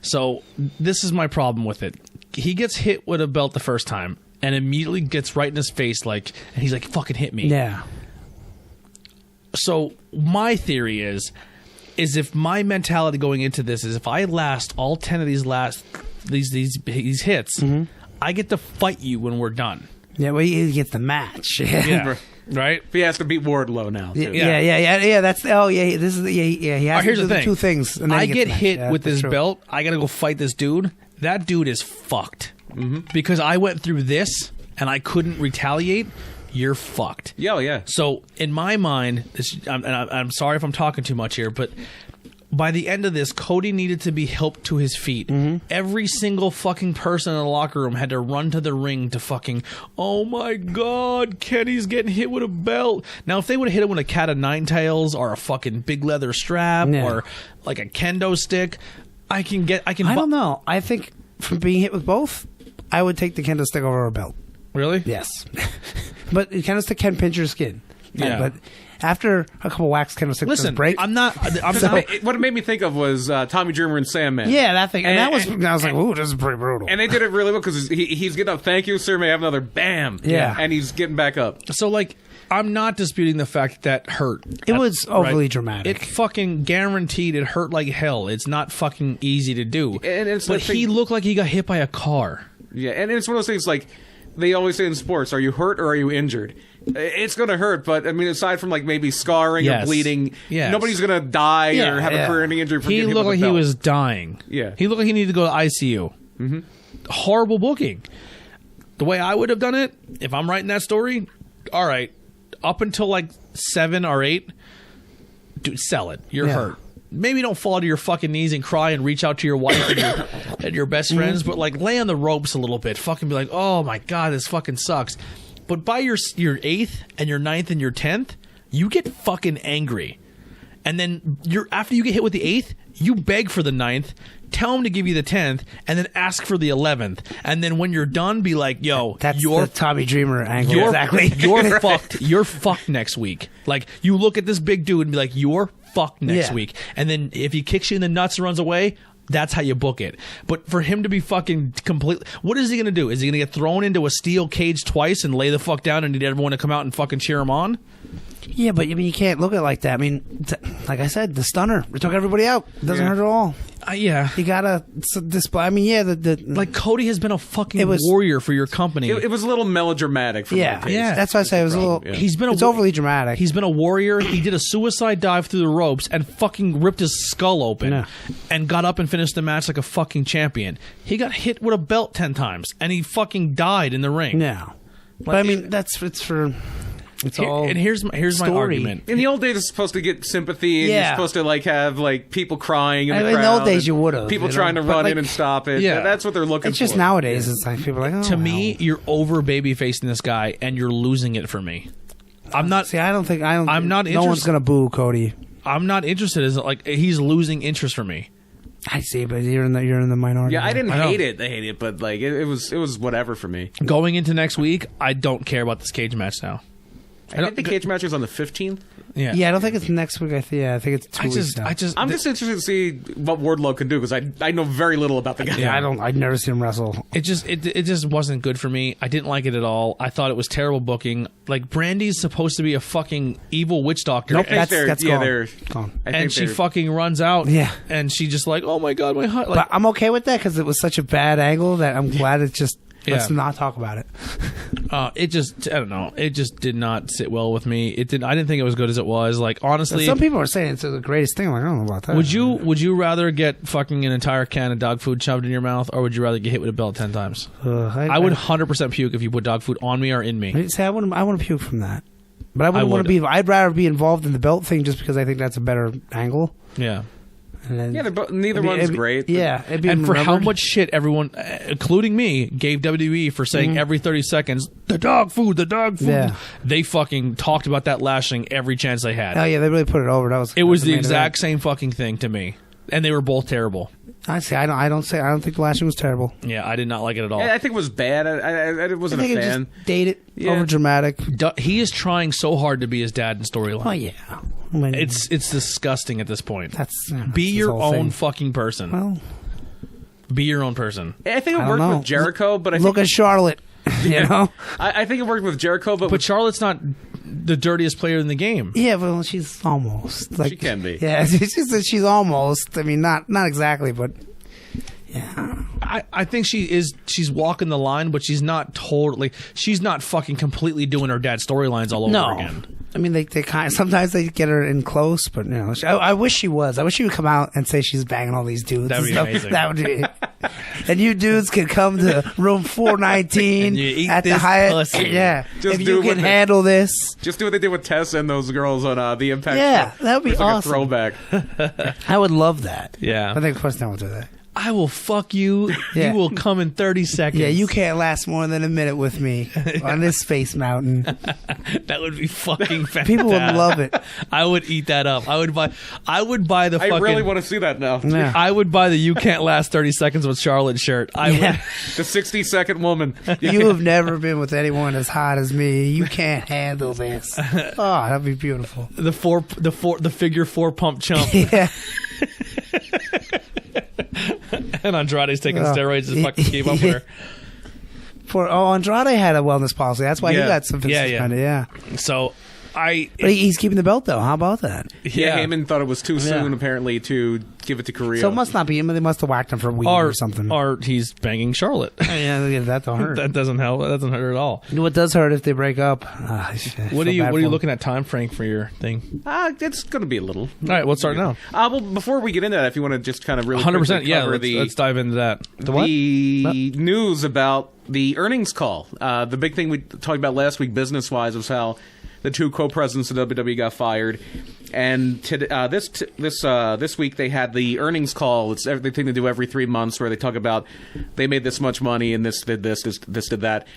So this is my problem with it. He gets hit with a belt the first time and immediately gets right in his face, and he's like, fucking hit me. Yeah. So my theory is if my mentality going into this is if I last all 10 of these these hits, I get to fight you when we're done. Yeah, well, you get the match. Yeah. Right? He has to beat Wardlow now. Too. Yeah. That's this is He has here's to do the thing. Two things. And then I get hit with this true. belt. I got to go fight this dude. That dude is fucked because I went through this and I couldn't retaliate. You're fucked. Yeah, yeah. So in my mind, I'm sorry if I'm talking too much here, but by the end of this, Cody needed to be helped to his feet. Every single fucking person in the locker room had to run to the ring to fucking, oh my God, Kenny's getting hit with a belt. Now, if they would have hit him with a cat of nine tails or a fucking big leather strap or like a kendo stick, I don't know. I think from being hit with both, I would take the kendo stick over a belt. Really? Yes. But kendo stick can pinch your skin. Yeah. But after a couple whacks, kendo stick does break. I'm not. What it made me think of was Tommy Dreamer and Sandman. Yeah, that thing. And I was like, ooh, this is pretty brutal. And they did it really well because he's getting up, thank you, sir, may I have another, bam. Yeah. And he's getting back up. So, like, I'm not disputing the fact that hurt. It was overly dramatic. It fucking guaranteed it hurt like hell. It's not fucking easy to do. And it's but he looked like he got hit by a car. Yeah, and it's one of those things like they always say in sports, are you hurt or are you injured? It's going to hurt, but I mean, aside from like maybe scarring or bleeding, nobody's going to die or have a career-ending injury from getting hit with a belt. He looked like he was dying. Yeah. He looked like he needed to go to ICU. Horrible booking. The way I would have done it, if I'm writing that story, all right, up until like 7 or 8, dude, sell it. You're hurt. Maybe don't fall to your fucking knees and cry and reach out to your wife and your best friends, but like lay on the ropes a little bit. Fucking be like, oh my God, this fucking sucks. But by your 8th and your 9th and your 10th, you get fucking angry. And then after you get hit with the 8th, you beg for the 9th, tell him to give you the 10th, and then ask for the 11th. And then when you're done, be like, yo, that's the Tommy Dreamer angle. Exactly. You're fucked. You're fucked next week. Like, you look at this big dude and be like, you're fucked next week. And then if he kicks you in the nuts and runs away, that's how you book it. But for him to be fucking completely... What is he going to do? Is he going to get thrown into a steel cage twice and lay the fuck down and need everyone to come out and fucking cheer him on? Yeah, but I mean, you can't look at it like that. I mean, like I said, the stunner. We took everybody out. It doesn't hurt at all. Yeah. You gotta display. I mean, yeah, Like Cody has been a fucking It was- warrior for your company. It was a little melodramatic for my taste. Yeah. That's why I say it was a little. Yeah. It's overly dramatic. He's been a warrior. He did a suicide dive through the ropes and fucking ripped his skull open Yeah. and got up and finished the match like a fucking champion. He got hit with a belt 10 times and he fucking died in the ring. Yeah, but I mean, it's all. And here's my story. argument. In the old days, it's supposed to get sympathy, and Yeah. you're supposed to like have like people crying in the I mean, in the crowd. old days and you would've, people you know, trying to but, run like, in and stop it. Yeah. That's what they're looking for. It's just nowadays. It's like people are like, oh, To me, you're over baby facing this guy and you're losing it for me. I'm not. See, I don't. I'm not No one's interested- gonna boo Cody. I'm not interested. Is like he's losing interest for me. I see, but you're in the minority. Yeah, I didn't I know. hate it. I hate it, but like it was whatever for me. Going into next week, I don't care about this cage match now. I think the cage match is on the 15th. Yeah. Yeah, I don't think it's next week. I think it's 2 weeks now. I'm just I'm just interested to see what Wardlow can do because I know very little about the guy. Yeah, I've never seen him wrestle. It just wasn't good for me. I didn't like it at all. I thought it was terrible booking. Like Brandy's supposed to be a fucking evil witch doctor. Nope, I think that's they're- yeah, gone. they're Gone. I think and she they're- fucking runs out. Yeah. And she just like, oh my god, my heart. Like, But I'm okay with that because it was such a bad angle that I'm glad it just. Let's Yeah. not talk about it. it just, I don't know. It just did not sit well with me. It did. I didn't think it was good as it was. Like honestly, Some people are saying it's the greatest thing. I'm like, I don't know about that. would you rather get fucking an entire can of dog food shoved in your mouth, or would you rather get hit with a belt 10 times? I would 100% puke if you put dog food on me or in me. See, I want to puke from that, but I wouldn't want would. to be. I'd rather be involved in the belt thing just because I think that's a better angle. Yeah. And then, Yeah, neither one's great. Yeah, it'd be And for how remembered. much shit everyone, including me, gave WWE for saying every 30 seconds, the dog food. Yeah. They fucking talked about that lashing every chance they had. Oh yeah, they really put it over. That was. It was the the main exact event. same fucking thing to me. And they were both terrible. I see. I don't think the lashing was terrible. Yeah, I did not like it at all. I think it was bad. I wasn't I a think it fan. just dated, Yeah. over dramatic. He is trying so hard to be his dad in storyline. Oh yeah, I mean, It's disgusting at this point. that's Be that's your the whole own thing. fucking person. Well, Be your own person. I think it I don't worked know. with Jericho, but I look think at Charlotte. You know. I think it worked with Jericho, but But Charlotte's not the dirtiest player in the game. Yeah, well, she's almost like She can be. Yeah, she's almost. I mean, not exactly, but yeah. I think she's walking the line, but she's not she's not fucking completely doing her dad's storylines all over again. I mean, they kind of, sometimes they get her in close, but you know, I wish she was. I wish she would come out and say she's banging all these dudes. That'd be and amazing. That would be. And you dudes can come to room 419 And you eat at the this Hyatt. pussy. Yeah, Just if do you what can they- handle this. just do what they did with Tess and those girls on the Impact. Yeah, show. that would be It's like awesome. a throwback. I would love that. Yeah. I think of course no one will do that. I will fuck you. Yeah. You will come in 30 seconds. Yeah, you can't last more than a minute with me on this space mountain. That would be fucking fantastic. People would love it. I would eat that up. I would buy the I fucking. really want to see that now. Yeah. I would buy the "You Can't Last 30 Seconds with Charlotte" shirt. I Yeah. would. The 60-second woman. You have never been with anyone as hot as me. You can't handle this. Oh, that'd be beautiful. The figure 4 pump chump, Yeah. and Andrade's taking Oh. steroids to fucking keep up with her. Andrade had a wellness policy. That's why Yeah. he got some Yeah, suspended. Yeah. So But he's keeping the belt though. How about that? Yeah, Heyman thought it was too soon, Yeah. apparently, to give it to Korea. So it must not be him. They must have whacked him for weed or something. Or he's banging Charlotte. Yeah, that don't hurt. That doesn't help. That doesn't hurt at all. You know what does hurt if they break up? What are you looking at time frame for your thing? It's going to be a little. All right, we'll start now. Well, before we get into that, if you want to just kind of really 100%. quickly Yeah, cover let's dive into that. the news about the earnings call. The big thing we talked about last week, business-wise, was how the two co-presidents of WWE got fired, and this week they had the earnings call. It's everything they do every 3 months, where they talk about they made this much money and this did this did that.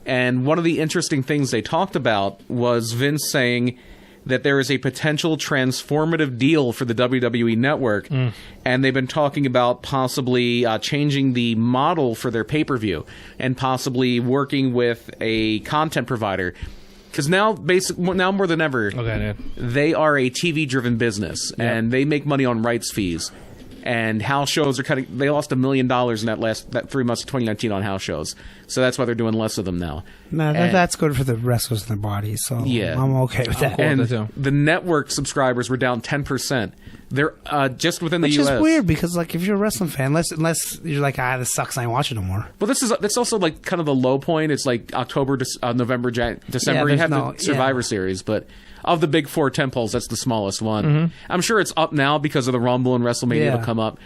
And one of the interesting things they talked about was Vince saying that there is a potential transformative deal for the WWE Network, and they've been talking about possibly changing the model for their pay-per-view and possibly working with a content provider. Because now more than ever, they are a TV-driven business, and they make money on rights fees. And house shows are cutting. They lost $1 million in that 3 months of 2019 on house shows, so that's why they're doing less of them now. No, that's good for the wrestlers and their bodies. So Yeah. I'm okay with that. cool. And that too. the network subscribers were down 10% They're just within the Which U.S. is weird because, like, if you're a wrestling fan, unless you're like, this sucks, I ain't watching no more. Well, that's also like kind of the low point. It's like October, November, December. You have the Survivor Series, but of the big 4 tentpoles, that's the smallest one. Mm-hmm. I'm sure it's up now because of the Rumble and WrestleMania will come up.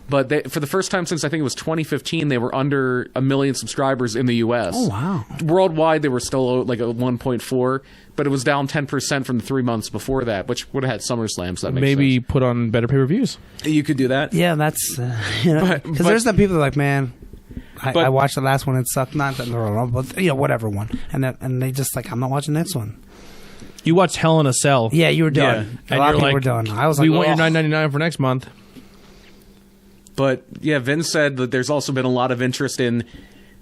But for the first time since I think it was 2015, they were under 1 million subscribers in the U.S. Oh, wow. Worldwide, they were still like a 1.4, but it was down 10% from the 3 months before that, which would have had SummerSlam, so that makes Maybe sense. put on better pay-per-views. You could do that. Yeah, that's because there's some people that are like, man, I watched the last one, it sucked. Not that they're wrong, but whatever one, and they just like, I'm not watching the next one. You watched Hell in a Cell. Yeah, you were done. Yeah. A lot of people were done. I was like, we want your $9.99 for next month. But yeah, Vince said that there's also been a lot of interest in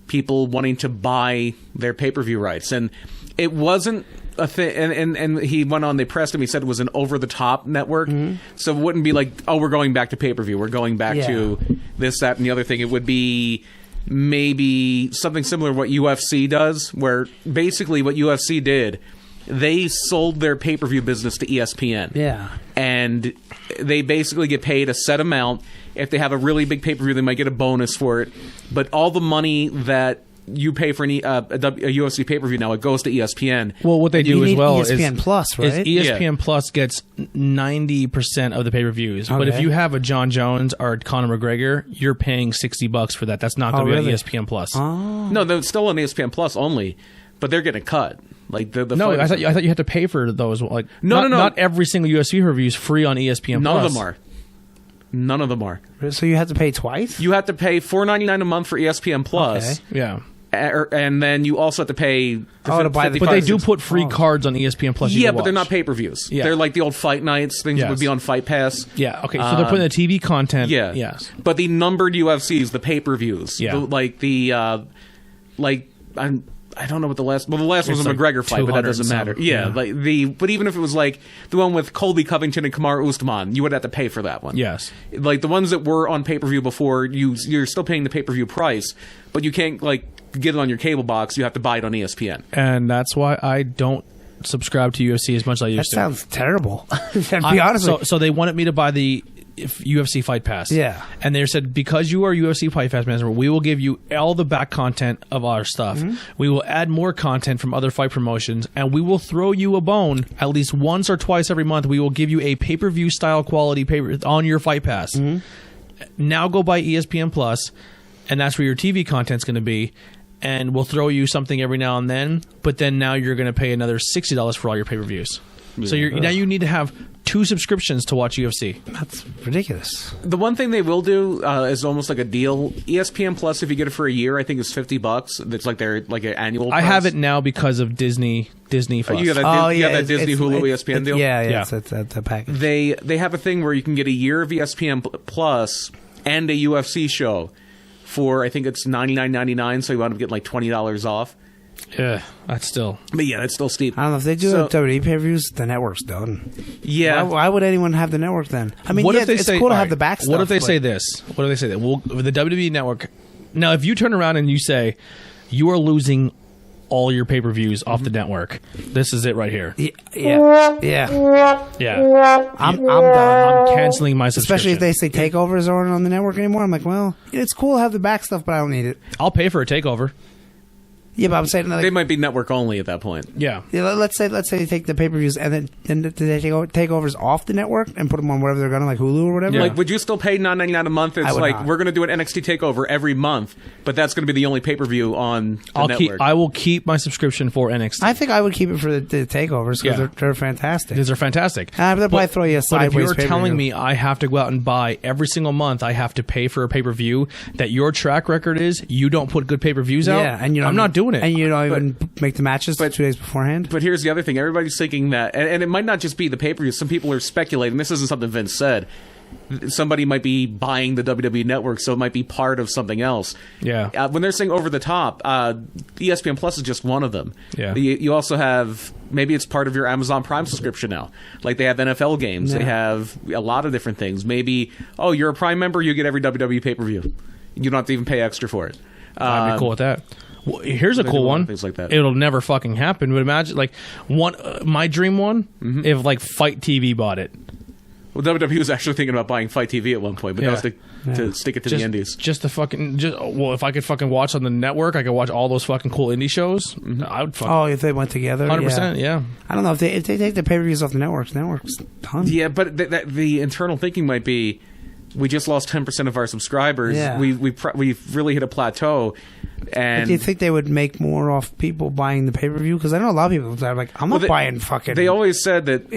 people wanting to buy their pay-per-view rights, and it wasn't a thing. And he went on. They pressed him. He said it was an over-the-top network, so it wouldn't be like, oh, we're going back to pay-per-view. We're going back to this, that, and the other thing. It would be maybe something similar to what UFC does, where basically what UFC did, they sold their pay-per-view business to ESPN. Yeah. And they basically get paid a set amount. If they have a really big pay-per-view, they might get a bonus for it. But all the money that you pay for a UFC pay-per-view now, it goes to ESPN. Well, what they do as well ESPN Plus, right? is ESPN Plus gets 90% of the pay-per-views. Okay. But if you have a John Jones or Conor McGregor, you're paying $60 for that. That's not going to be on ESPN Plus. Oh. No, they're still on ESPN Plus only, but they're getting cut. Like the No, I thought you had to pay for those. Like No. Not every single UFC review is free on ESPN None Plus. of them are. None of them are. So you have to pay twice? You have to pay $4.99 a month for ESPN Plus. Okay. Yeah. And then you also have to pay to buy the But they do 55 put free cards on ESPN Plus. Yeah, but they're not pay-per-views. Yeah. They're like the old fight nights. Things would be on Fight Pass. Yeah, okay. So they're putting the TV content. Yeah. Yes. But the numbered UFCs, the pay-per-views. Yeah. I don't know what the last... Well, the last was a like McGregor fight, but that doesn't matter. Yeah. But even if it was like the one with Colby Covington and Kamaru Usman, you would have to pay for that one. Yes. Like the ones that were on pay-per-view before, you're still paying the pay-per-view price, but you can't get it on your cable box. You have to buy it on ESPN. And that's why I don't subscribe to UFC as much as I used That to. sounds terrible. To be honest with you. So they wanted me to buy the UFC Fight Pass. Yeah. And they said, because you are UFC Fight Pass member, we will give you all the back content of our stuff. We will add more content from other fight promotions, and we will throw you a bone at least once or twice every month. We will give you a pay-per-view style quality on your Fight Pass. Now go buy ESPN Plus, and that's where your TV content's going to be. And we'll throw you something every now and then, but then now you're going to pay another $60 for all your pay-per-views. Yeah. So now you need to have 2 subscriptions to watch UFC. That's ridiculous. The one thing they will do is almost like a deal. ESPN Plus, if you get it for a year, I think is $50. It's like their an annual price. I have it now because of Disney Plus. You got that Disney Hulu ESPN deal? Yeah. It's a package. They have a thing where you can get a year of ESPN Plus and a UFC show for, I think it's $99.99, so you want to get like $20 off. Yeah, that's still... But yeah, that's still steep. I don't know. If they do WWE pay-per-views, the network's done. Yeah. Why would anyone have the network then? I mean, what if they it's say, cool to have the back stuff. What if they say this? What if they say that? Well, the WWE network... Now, if you turn around and you say, you are losing all your pay-per-views off the network, this is it right here. Yeah. I'm done. I'm canceling my subscription. Especially if they say takeovers aren't on the network anymore. I'm like, well, it's cool to have the back stuff, but I don't need it. I'll pay for a takeover. Yeah, but I'm saying they might be network only at that point. Yeah. Let's say they take the pay-per-views and then they take overs off the network and put them on wherever they're going, like Hulu or whatever. Yeah. Like, would you still pay $9.99 a month? It's like not. We're going to do an NXT takeover every month, but that's going to be the only pay-per-view on the network. I will keep my subscription for NXT. I think I would keep it for the takeovers because they're fantastic. Because they're fantastic. They'll probably throw you a sideways But if you're pay-per-view. telling me I have to go out and buy every single month, I have to pay for a pay-per-view, that your track record is you don't put good pay-per-views out, and I'm not doing it. And you don't even make the matches 2 days beforehand. But here's the other thing. Everybody's thinking that, and it might not just be the pay-per-view. Some people are speculating. This isn't something Vince said. Somebody might be buying the WWE Network, so it might be part of something else. Yeah. When they're saying over the top, ESPN Plus is just one of them. Yeah. You also have, maybe it's part of your Amazon Prime subscription now. Like they have NFL games. Yeah. They have a lot of different things. Maybe, you're a Prime member, you get every WWE pay-per-view. You don't have to even pay extra for it. I'd be cool with that. Well, here's a cool one. Things like that. It'll never fucking happen. But imagine, like, my dream one, if like Fight TV bought it. Well, WWE was actually thinking about buying Fight TV at one point, but that was to stick it to the indies. Well, if I could fucking watch on the network, I could watch all those fucking cool indie shows. I would fucking... Oh, if they went together? 100%, yeah. I don't know. If they take the pay-per-views off the network's tons. Yeah, but the internal thinking might be, we just lost 10% of our subscribers. Yeah. We've really hit a plateau. And do you think they would make more off people buying the pay-per-view? Because I know a lot of people that are like, I'm not buying fucking... They always said that...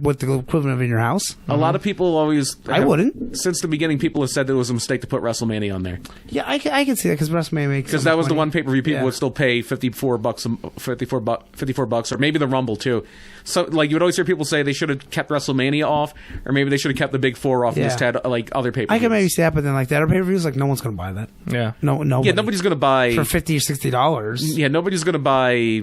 with the equivalent of in your house. A lot of people always... I wouldn't. Since the beginning, people have said that it was a mistake to put WrestleMania on there. Yeah, I can see that because WrestleMania makes... Because that was the one pay-per-view people would still pay $54, or maybe the Rumble too. So, like, you would always hear people say they should have kept WrestleMania off, or maybe they should have kept the Big Four off and just had, like, other pay-per-views. I can maybe see that, but then, like, the other pay-per-views, like, no one's going to buy that. Yeah. Nobody. Yeah, nobody's going to buy... For $50 or $60. Yeah, nobody's going to buy...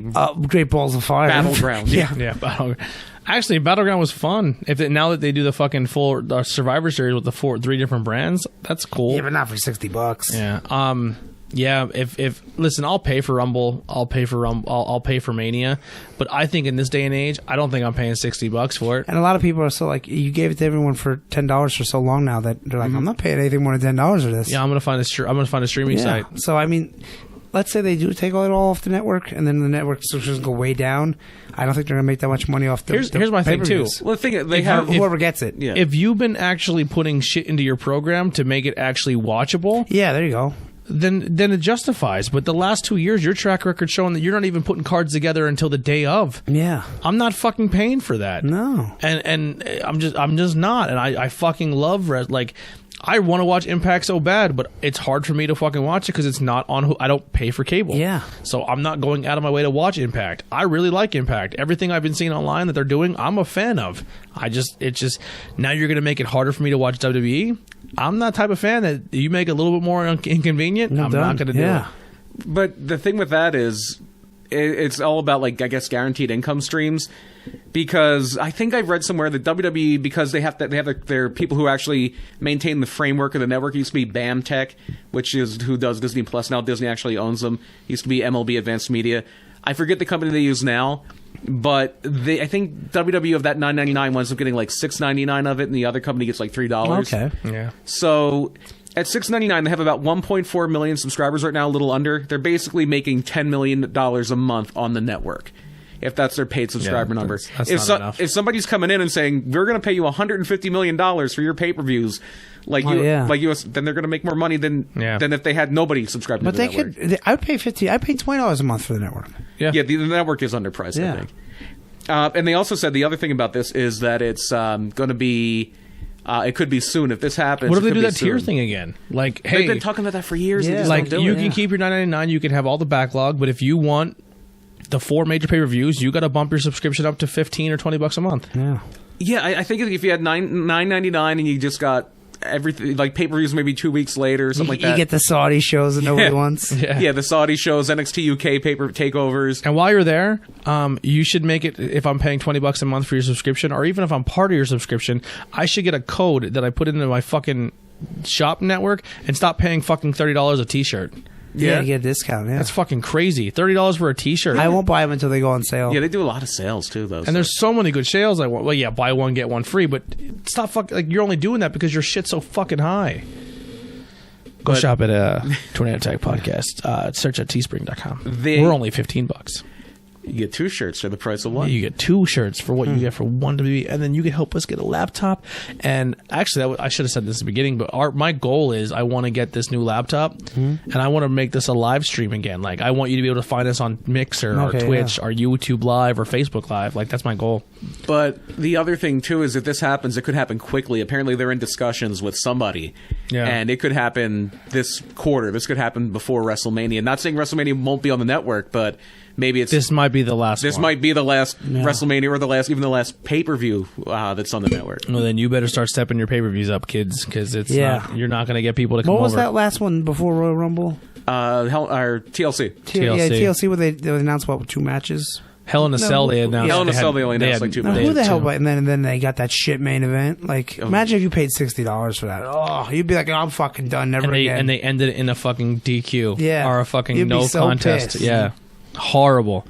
Great Balls of Fire. Battleground. Yeah, Battleground. Actually, Battleground was fun. Now that they do the fucking full Survivor Series with the 3 different brands, that's cool. Yeah, but not for $60. Yeah. Yeah, if listen, I'll pay for Rumble, I'll pay for Mania, but I think in this day and age, I don't think I'm paying $60 for it. And a lot of people are so like, you gave it to everyone for $10 for so long now that they're like, I'm not paying anything more than $10 for this. Yeah, I'm gonna find a streaming site. So I mean, let's say they do take it all off the network, and then the network subscriptions go way down. I don't think they're gonna make that much money off the. Here's my thing too. Well, the thing they have whoever gets it. Yeah. If you've been actually putting shit into your program to make it actually watchable, yeah, there you go. Then it justifies. But the last 2 years, your track record showing that you're not even putting cards together until the day of. Yeah, I'm not fucking paying for that. No, and I'm just not. And I fucking love like. I want to watch Impact so bad, but it's hard for me to fucking watch it because it's not on. I don't pay for cable. Yeah. So I'm not going out of my way to watch Impact. I really like Impact. Everything I've been seeing online that they're doing, I'm a fan of. It's just now you're going to make it harder for me to watch WWE. I'm that type of fan that you make it a little bit more inconvenient. I'm not going to do it. But the thing with that is, it's all about, like, I guess, guaranteed income streams. Because I think I've read somewhere that WWE, because they have their people who actually maintain the framework of the network. It used to be BAM Tech, which is who does Disney Plus now. Disney actually owns them. It used to be MLB Advanced Media. I forget the company they use now, but I think WWE of that $9.99 winds up getting like $6.99 of it, and the other company gets like $3. Okay. Yeah. So at $6.99, they have about 1.4 million subscribers right now, a little under. They're basically making $10 million a month on the network, if that's their paid subscriber number. That's not enough. If somebody's coming in and saying, we're going to pay you $150 million for your pay-per-views, then they're going to make more money than if they had nobody subscribed to the network. I paid $20 a month for the network. Yeah, the network is underpriced, I think. And they also said the other thing about this is that it's going to be... it could be soon if this happens. What if they do that tier thing again? Like, hey, they've been talking about that for years. Yeah. Like, you can keep your $9.99, you can have all the backlog, but if you want the 4 major pay-per-views, you got to bump your subscription up to $15 or $20 a month. Yeah, I think if you had $9.99 and you just got everything, like pay-per-views maybe 2 weeks later or something like that. You get the Saudi shows that nobody wants. Yeah, the Saudi shows, NXT UK paper takeovers. And while you're there, you should make it, if I'm paying $20 a month for your subscription, or even if I'm part of your subscription, I should get a code that I put into my fucking shop network and stop paying fucking $30 a t-shirt. Yeah, you get a discount. Yeah, that's fucking crazy. $30 for a t-shirt. I won't buy them until they go on sale. Yeah, they do a lot of sales too, though. And there's so many good sales. Like, well, yeah, buy one get one free, but stop fucking. Like, you're only doing that because your shit's so fucking high. Go shop at Tornado Tag Podcast. Search at teespring.com. We're only $15. You get 2 shirts for the price of one. You get 2 shirts for what you get for one WWE, and then you can help us get a laptop. And actually, I should have said this at the beginning, but my goal is I want to get this new laptop, and I want to make this a live stream again. Like, I want you to be able to find us on Mixer or Twitch or YouTube Live or Facebook Live. Like, that's my goal. But the other thing, too, is if this happens, it could happen quickly. Apparently, they're in discussions with somebody, and it could happen this quarter. This could happen before WrestleMania. Not saying WrestleMania won't be on the network, but maybe this might be the last. This might be the last WrestleMania, or even the last pay-per-view that's on the network. Well, then you better start stepping your pay-per-views up, kids, because you're not going to get people to come over. What was that last one before Royal Rumble? TLC. TLC. Where they announced 2 matches. Hell in a Cell. They announced. Hell in a Cell. They only announced like 2 matches. Who the hell? And then they got that shit main event. Like, imagine if you paid $60 for that. Oh, you'd be like, I'm fucking done. Never again. And they ended it in a fucking DQ. Yeah. Or a fucking you'd no be so contest. pissed. Yeah. Horrible.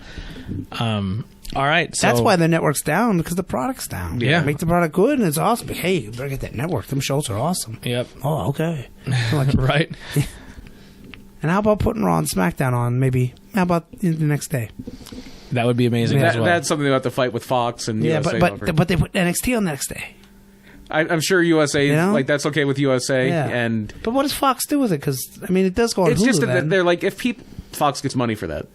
All right. So That's why the network's down, because the product's down. Yeah. Make the product good, and it's awesome. Hey, you better get that network. Them shows are awesome. Yep. Oh, okay. Right. And how about putting Raw and SmackDown on? Maybe. How about the next day? That would be amazing as well. That's something they have to fight with Fox and Yeah, USA. but they put NXT on the next day. I'm sure USA, You know? like, that's okay with USA. Yeah. And But what does Fox do with it? Because I mean, it does go on it's Hulu. just that then. they're like, if Fox gets money for that.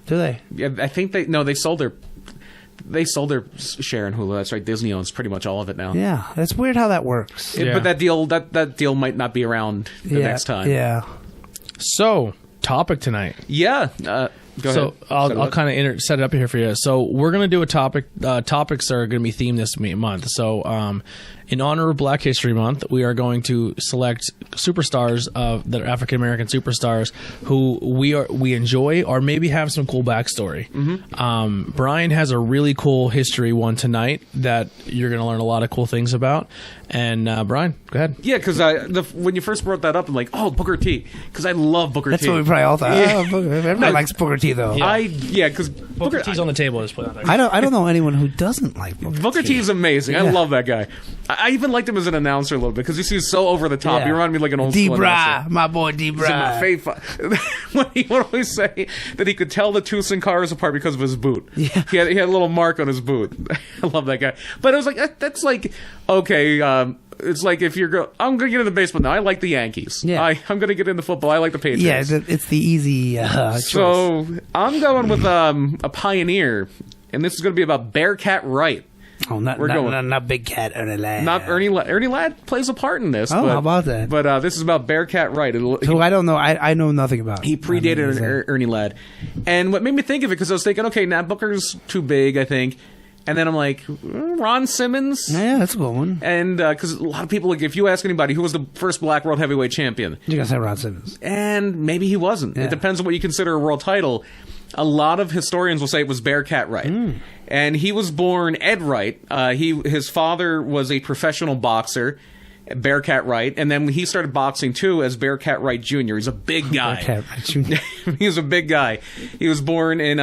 Do they? Yeah, I think they sold their share in Hulu. That's right. Disney owns pretty much all of it now. Yeah, it's weird how that works. Yeah. But that deal might not be around the next time. Yeah. So, topic tonight. Yeah. Go So ahead. I'll kind of set it up here for you. So we're going to do a topic. Topics are going to be themed this month. So in honor of Black History Month, we are going to select superstars that are African American superstars who we enjoy or maybe have some cool backstory. Mm-hmm. Brian has a really cool history one tonight that you're going to learn a lot of cool things about. And Brian, go ahead. Yeah, because when you first brought that up, I'm like, oh, Booker T, because I love Booker That's T. what we probably all thought. Yeah. Oh, everybody likes Booker T, though. Yeah. because Booker T's on the table. Just put it on there. I don't know anyone who doesn't like Booker T is amazing. I Yeah. love that guy. I even liked him as an announcer a little bit because he's so over the top. Yeah. He reminded me like an old school D-Bra, announcer. my boy He's in D-Bra. my face. When he would always say that he could tell the Tucson cars apart because of his boot. Yeah. He had a little mark on his boot. I love that guy. But it was like, that's like, okay, it's like if you're I'm going to get into baseball now. I like the Yankees. Yeah. I'm going to get into football. I like the Patriots. Yeah, it's the easy choice. So I'm going with a pioneer, and this is going to be about Bearcat Wright. Oh, not Big Cat, Ernie Ladd. Not Ernie Ladd. Ernie Ladd plays a part in this. Oh, but, how about that? But this is about Bearcat Wright. Who I don't know. I know nothing about. He predated I Ernie Ladd. And what made me think of it, because I was thinking, okay, Nat Booker's too big, I think. And then I'm like, Ron Simmons? Yeah, that's a good one. And because a lot of people, like, if you ask anybody who was the first black world heavyweight champion, You gotta say Ron Simmons. and maybe he wasn't. Yeah. It depends on what you consider a world title. A lot of historians will say it was Bearcat Wright. And he was born Ed Wright. His father was a professional boxer, Bearcat Wright, and then he started boxing too as Bearcat Wright Jr. He's a big guy. Bearcat Wright Jr. He's a big guy. He was born in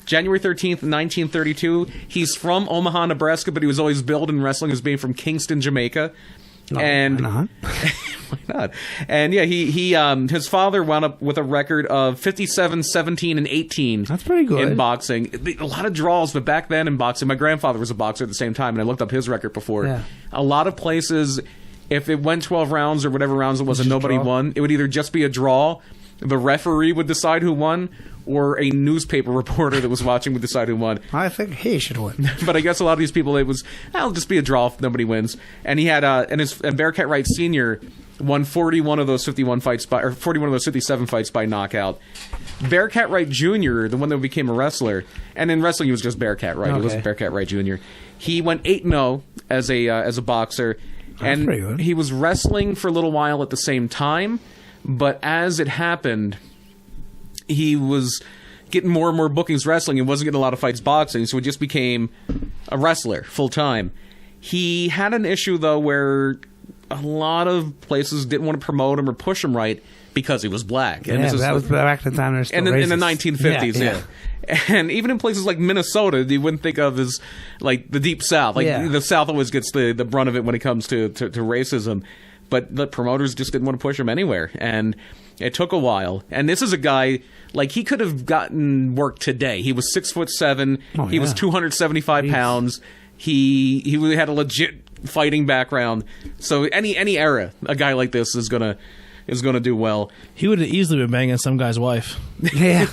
January 13th, 1932. He's from Omaha, Nebraska, but he was always billed in wrestling as being from Kingston, Jamaica. And why not? why not? And yeah, he his father wound up with a record of 57, 17, and 18. That's pretty good. In boxing. A lot of draws, but back then in boxing, my grandfather was a boxer at the same time, and I looked up his record before. Yeah. A lot of places, if it went 12 rounds or whatever rounds it was and nobody draw? won, it would either just be a draw, the referee would decide who won, or a newspaper reporter that was watching would decide who won. I think he should win. But I guess a lot of these people, it was, it'll just be a draw if nobody wins. And he had, and Bearcat Wright Sr. won 41 of those 51 fights or 41 of those 57 fights by knockout. Bearcat Wright Jr., the one that became a wrestler, and in wrestling he was just Bearcat Wright. Okay. He wasn't Bearcat Wright Jr. He went 8-0 as a boxer. That's pretty And good. he was wrestling for a little while at the same time, but as it happened, he was getting more and more bookings wrestling and wasn't getting a lot of fights boxing, so he just became a wrestler full time. He had an issue though where a lot of places didn't want to promote him or push him right because he was black. And Yeah, this is that was back in the time. in the 1950s, yeah. And even in places like Minnesota, you wouldn't think of as like the deep South. Like Yeah. the South always gets the brunt of it when it comes to racism. But the promoters just didn't want to push him anywhere. And it took a while. And this is a guy, like, he could have gotten work today. He was 6'7". Oh, he was yeah. 275 pounds. He had a legit fighting background. So any era, a guy like this is gonna do well. He would have easily been banging some guy's wife. Yeah.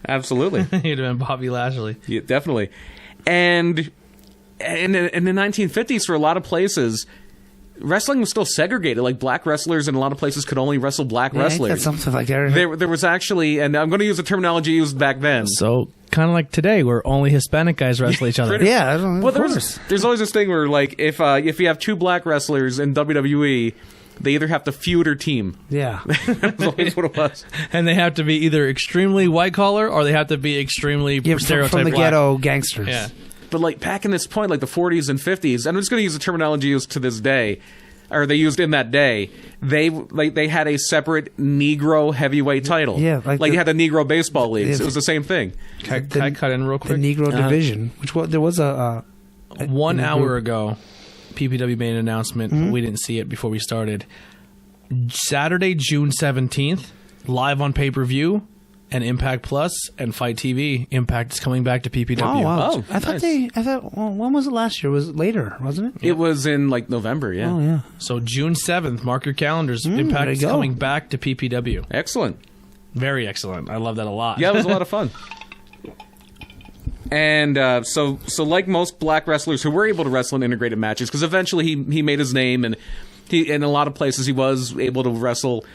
Absolutely. He'd have been Bobby Lashley. Yeah, definitely. And in the 1950s, for a lot of places, wrestling was still segregated. Like, black wrestlers in a lot of places could only wrestle black wrestlers. That's something like that. There was actually, and I'm going to use the terminology used back then. So, kind of like today, where only Hispanic guys wrestle each other. Yeah, of Well, course. there's always this thing where, like, if you have two black wrestlers in WWE, they either have to feud or team. Yeah. That's always what it was. And they have to be either extremely white collar or they have to be extremely Yeah, stereotyped from the black. ghetto gangsters. Yeah. But, like, back in this point, like the 40s and 50s, and I'm just going to use the terminology used to this day, or they used in that day, they had a separate Negro heavyweight title. Yeah, like you had the Negro baseball leagues. It was the same thing. Can I cut in real quick? The Negro division, there was a 1 hour ago, PPW made an announcement. We didn't see it before we started. Saturday, June 17th, live on pay-per-view and Impact Plus and Fight TV. Impact is coming back to PPW. Oh, wow. Oh, I thought when was it last year? Was it later, wasn't it? It was in like November, yeah. Oh, yeah. So June 7th, mark your calendars. there Impact you is go. coming back to PPW. Excellent. Very excellent. I love that a lot. Yeah, it was a lot of fun. And so like most black wrestlers who were able to wrestle in integrated matches, because eventually he made his name, and he in a lot of places he was able to wrestle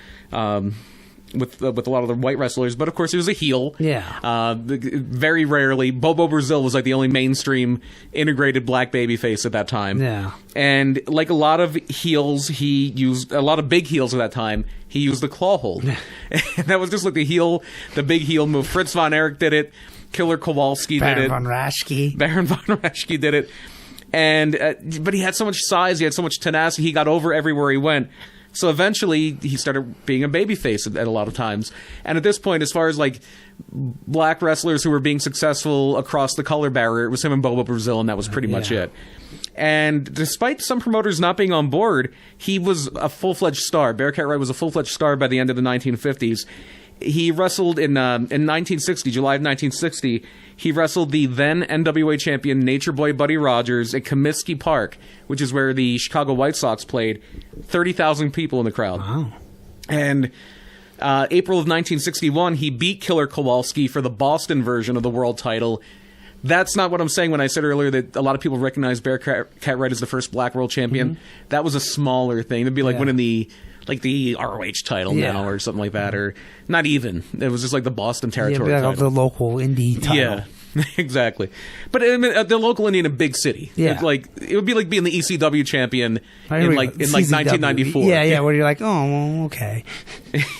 with a lot of the white wrestlers, but of course he was a heel. Yeah. Very rarely, Bobo Brazil was like the only mainstream integrated black babyface at that time. Yeah. And like a lot of heels, he used a lot of big heels at that time. He used the claw hold, and that was just like the big heel move. Fritz von Erich did it. Killer Kowalski did it. Baron von Raschke did it. And but he had so much size, he had so much tenacity, he got over everywhere he went. So eventually he started being a babyface at a lot of times. And at this point, as far as like black wrestlers who were being successful across the color barrier, it was him and Bobo Brazil, and that was pretty much it. And despite some promoters not being on board, he was a full-fledged star. Bearcat Wright was a full-fledged star by the end of the 1950s. He wrestled in 1960, July of 1960. He wrestled the then NWA champion Nature Boy Buddy Rogers at Comiskey Park, which is where the Chicago White Sox played. 30,000 people in the crowd. Wow. And April of 1961, he beat Killer Kowalski for the Boston version of the world title. That's not what I'm saying when I said earlier that a lot of people recognize Bearcat Wright as the first black world champion. That was a smaller thing. It'd be like winning the ROH title now or something like that, or not even. It was just like the Boston territory title. The local indie title. Yeah, exactly. But I mean, the local indie in a big city. Yeah. It would be like being the ECW champion in CZW. 1994. Yeah, where you're like, oh, well, okay.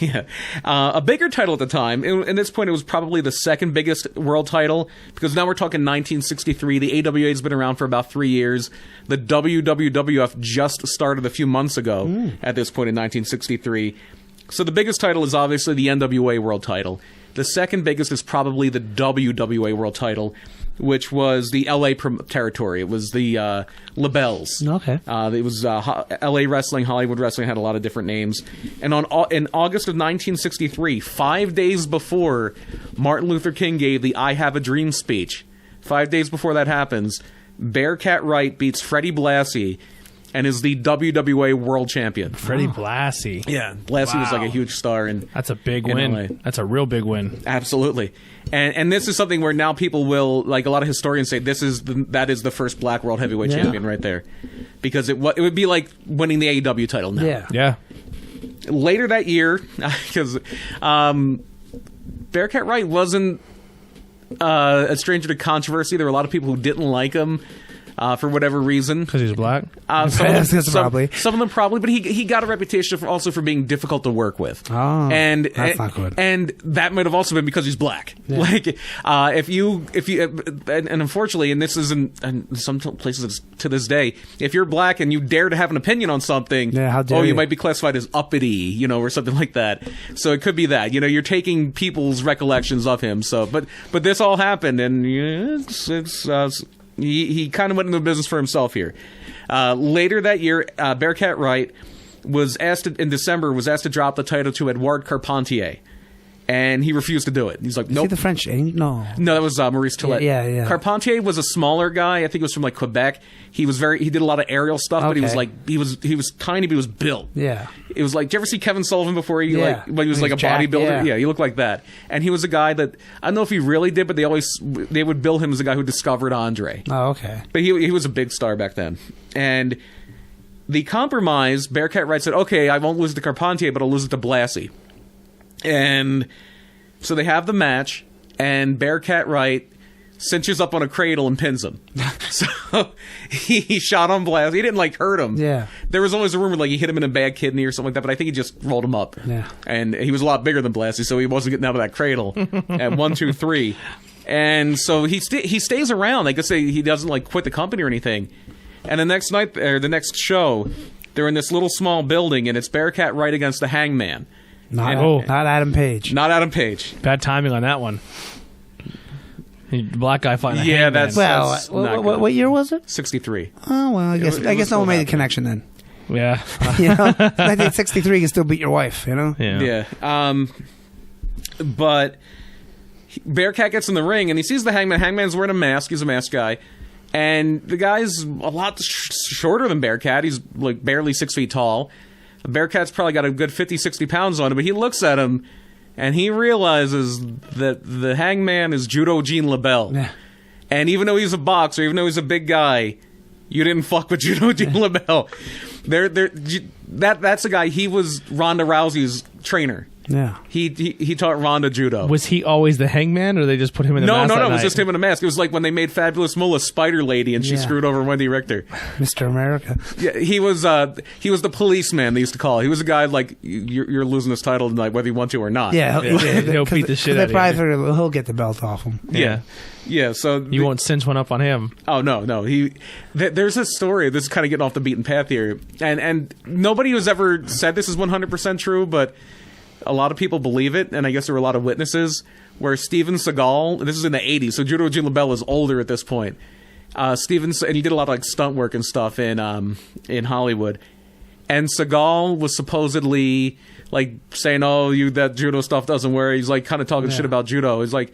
Yeah. A bigger title at the time, and at this point it was probably the second biggest world title, because now we're talking 1963. The AWA has been around for about 3 years. The WWF just started a few months ago at this point in 1963. So the biggest title is obviously the NWA world title. The second biggest is probably the WWA world title, which was the LA territory. It was the Labels. Okay. It was LA Wrestling, Hollywood Wrestling, had a lot of different names. And in August of 1963, 5 days before Martin Luther King gave the I Have a Dream speech, 5 days before that happens, Bearcat Wright beats Freddie Blassie and is the WWA World Champion. Freddie Blassie. Yeah, Blassie was like a huge star. That's a big in win. LA. That's a real big win. Absolutely. And this is something where now people will, like a lot of historians say, that is the first black world heavyweight champion right there. Because it would be like winning the AEW title now. Yeah. Later that year, because Bearcat Wright wasn't a stranger to controversy. There were a lot of people who didn't like him for whatever reason. Because he's black? Probably. Some of them probably, but he got a reputation also for being difficult to work with. Oh, and that's not good. And that might have also been because he's black. Yeah. Like, if you and unfortunately, and this isn't, and some places to this day, if you're black and you dare to have an opinion on something, how dare you you might be classified as uppity, or something like that. So it could be that, you're taking people's recollections of him. So, but this all happened, and he kind of went into business for himself here. Later that year, Bearcat Wright in December was asked to drop the title to Edouard Carpentier, and he refused to do it. He's like, nope. Is he the French? No, that was Maurice Tillet. Yeah. Carpentier was a smaller guy. I think he was from like Quebec. He did a lot of aerial stuff, but he was like he was tiny, but he was built. Yeah. It was like, did you ever see Kevin Sullivan before when he was like a jacked, bodybuilder? Yeah, he looked like that. And he was a guy that, I don't know if he really did, but they would bill him as a guy who discovered Andre. Oh, okay. But he was a big star back then. And the compromise, Bearcat Wright said, okay, I won't lose it to Carpentier, but I'll lose it to Blassie. And so they have the match, and Bearcat Wright cinches up on a cradle and pins him. So he shot on Blassie. He didn't hurt him. Yeah. There was always a rumor he hit him in a bad kidney or something like that, but I think he just rolled him up. Yeah. And he was a lot bigger than Blassie, so he wasn't getting out of that cradle at 1, 2, 3. And so he stays around. I guess he doesn't quit the company or anything. And the next night, or the next show, They're in this little small building, and it's Bearcat Wright against the Hangman. Not Adam Page. Not Adam Page. Bad timing on that one. The black guy fighting. Yeah, that's What year was it? 63. Oh well, I guess no one made the connection then. Yeah. You know, 1963 can still beat your wife. You know. Yeah. But Bearcat gets in the ring and he sees the Hangman. Hangman's wearing a mask. He's a mask guy. And the guy's a lot shorter than Bearcat. He's like barely 6 feet tall. Bearcat's probably got a good 50, 60 pounds on him. But he looks at him and he realizes that the Hangman is Judo Gene LaBelle. Yeah. And even though he's a boxer, even though he's a big guy, you didn't fuck with Judo Gene LaBelle. That's a guy. He was Ronda Rousey's trainer. Yeah. He taught Ronda judo. Was he always the Hangman, or they just put him in the mask? No. It was just him in a mask. It was like when they made Fabulous Moolah Spider Lady, and she screwed over Wendy Richter. Mr. America. Yeah, he was the policeman. They used to call. He was a guy like you're losing this title tonight, whether you want to or not. Yeah, he'll beat the shit out of you. They probably figured he'll get the belt off him. Yeah. So you won't cinch one up on him. Oh no. There's a story. This is kind of getting off the beaten path here, and nobody has ever said this is 100% true, but a lot of people believe it, and I guess there were a lot of witnesses, where Steven Seagal, this is in the 80s, so Judo Gene LaBelle is older at this point. And he did a lot of like stunt work and stuff in Hollywood. And Seagal was supposedly like saying, "Oh, that judo stuff doesn't work." He's like kind of talking shit about judo. He's like,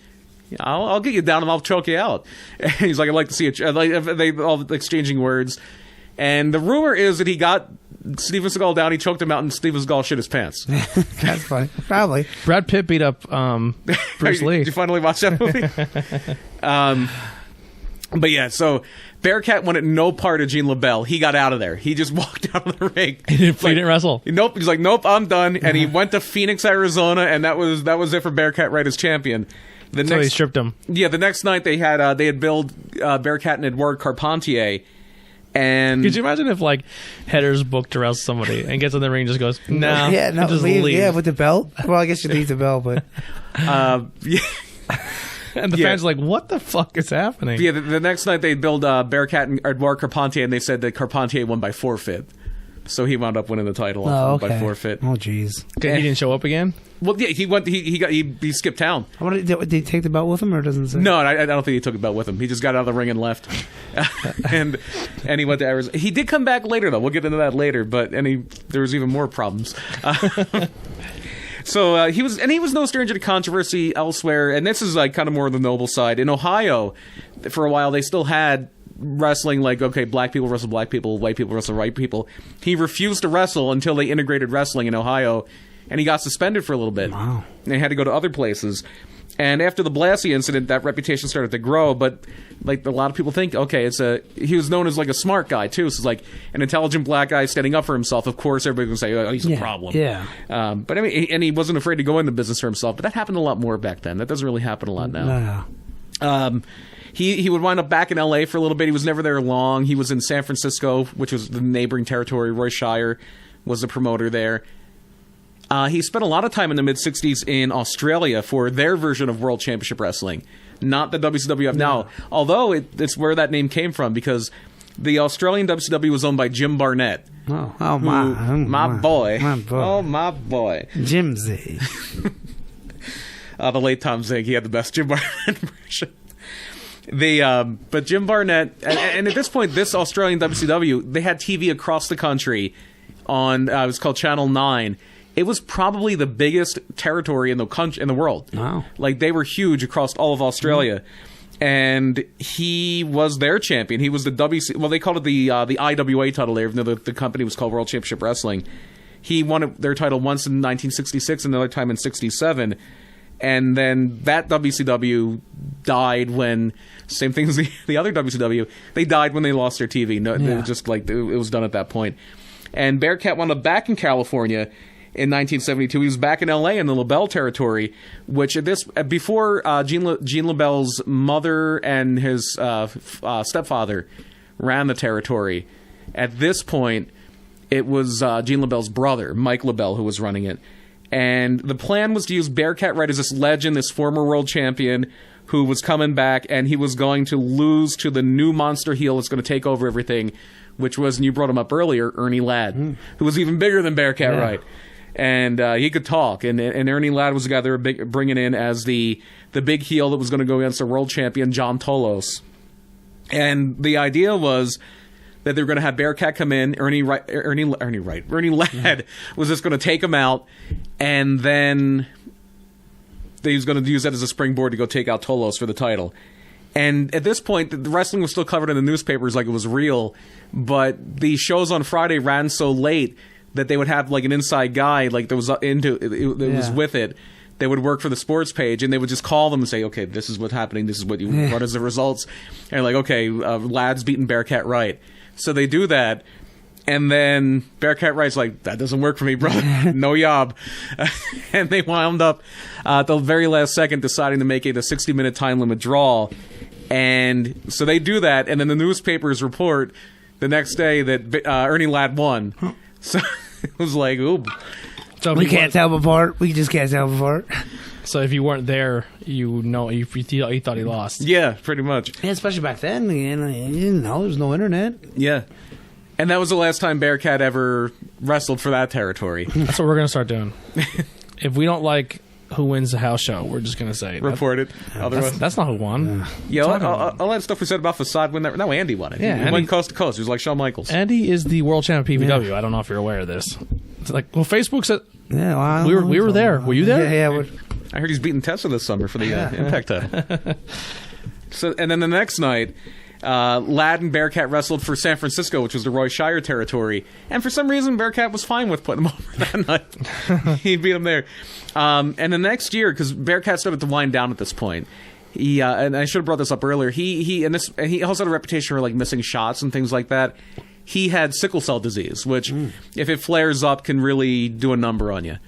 I'll get you down and I'll choke you out. And he's like, I'd like to see it. They all exchanging words. And the rumor is that he got Steven Seagal down, he choked him out, and Steven Seagal shit his pants. That's funny. Probably. Brad Pitt beat up Bruce Lee. Did you finally watch that movie? But yeah, so Bearcat wanted no part of Gene LaBelle. He got out of there. He just walked out of the ring. He didn't wrestle. Nope. He's like, nope, I'm done. And he went to Phoenix, Arizona, and that was it for Bearcat Wright as champion. So he stripped him. Yeah, the next night they had billed Bearcat and Edouard Carpentier. And could you imagine if like Header's booked to wrestle somebody and gets in the ring and just goes, no, just leave. Yeah, with the belt. Well, I guess you leave the belt, but yeah. And the fans are like, what the fuck is happening? Yeah, the next night they billed Bearcat and Edouard Carpentier, and they said that Carpentier won by forfeit. So he wound up winning the title by forfeit. Oh, jeez. He didn't show up again? Well, yeah, he went. He skipped town. Did he take the belt with him, or doesn't it say? No, I don't think he took the belt with him. He just got out of the ring and left. and he went to Arizona. He did come back later, though. We'll get into that later. But there was even more problems. So he was no stranger to controversy elsewhere. And this is like kind of more the noble side. In Ohio, for a while, they still had wrestling like, okay, black people wrestle black people, white people wrestle white people. He refused to wrestle until they integrated wrestling in Ohio, and he got suspended for a little bit. Wow. And he had to go to other places. And after the Blassie incident, that reputation started to grow, but like a lot of people think, okay, he was known as like a smart guy too, so it's like an intelligent black guy standing up for himself. Of course, everybody would say, oh, he's a problem. Yeah. But I mean, and he wasn't afraid to go into business for himself, but that happened a lot more back then. That doesn't really happen a lot now. No. He would wind up back in L.A. for a little bit. He was never there long. He was in San Francisco, which was the neighboring territory. Roy Shire was the promoter there. He spent a lot of time in the mid-'60s in Australia for their version of World Championship Wrestling, not the WCWF now, although it's where that name came from, because the Australian WCW was owned by Jim Barnett. My boy. Oh, my boy. Jim Z. The late Tom Zig, he had the best Jim Barnett version. But Jim Barnett, and at this point, this Australian WCW, they had TV across the country on, it was called Channel 9. It was probably the biggest territory in the world. Wow. Like, they were huge across all of Australia. And he was their champion. He was the they called it the IWA title there, even though the company was called World Championship Wrestling. He won their title once in 1966, another time in 67. And then that WCW died when, same thing as the other WCW, they died when they lost their TV. No, It was just like, it was done at that point. And Bearcat wound up back in California in 1972. He was back in L.A. in the LaBelle territory, which before Gene LaBelle's mother and his stepfather ran the territory. At this point, it was Gene LaBelle's brother, Mike LaBelle, who was running it. And the plan was to use Bearcat Wright as this legend, this former world champion, who was coming back, and he was going to lose to the new monster heel that's going to take over everything, which was, and you brought him up earlier, Ernie Ladd, who was even bigger than Bearcat Wright. And he could talk, and Ernie Ladd was the guy they were bringing in as the big heel that was going to go against the world champion John Tolos. And the idea was that they were going to have Bearcat come in, Ernie Ladd was just going to take him out, and then he was going to use that as a springboard to go take out Tolos for the title. And at this point, the wrestling was still covered in the newspapers like it was real, but the shows on Friday ran so late that they would have like an inside guy like that was was with it. They would work for the sports page, and they would just call them and say, "Okay, this is what's happening. This is what what is the results?" And like, "Okay, Ladd's beating Bearcat Wright." So they do that, and then Bearcat Wright's like, "That doesn't work for me, brother. No yob." And they wound up at the very last second deciding to make it a 60-minute time limit draw. And so they do that, and then the newspapers report the next day that Ernie Ladd won. So it was like, ooh. So we can't tell them apart. We just can't tell them apart. So if you weren't there, you thought he lost. Yeah, pretty much. Yeah, especially back then. You didn't know. There was no internet. Yeah. And that was the last time Bearcat ever wrestled for that territory. That's what we're going to start doing. If we don't like who wins the house show, we're just going to say report it. Otherwise, that's not who won. Yeah, all that stuff we said about Facade win that. No, Andy won it. Yeah, he went coast to coast. He was like Shawn Michaels. Andy is the world champion of PPW. I don't know if you're aware of this. It's like, well, Facebook said we were there. Were you there? Yeah. I heard he's beating Tessa this summer for the Impact title. So, and then the next night, Ladd and Bearcat wrestled for San Francisco, which was the Roy Shire territory. And for some reason, Bearcat was fine with putting him over that night. He beat him there. And the next year, because Bearcat started to wind down at this point, he and I should have brought this up earlier. He also had a reputation for like missing shots and things like that. He had sickle cell disease, which, if it flares up, can really do a number on you.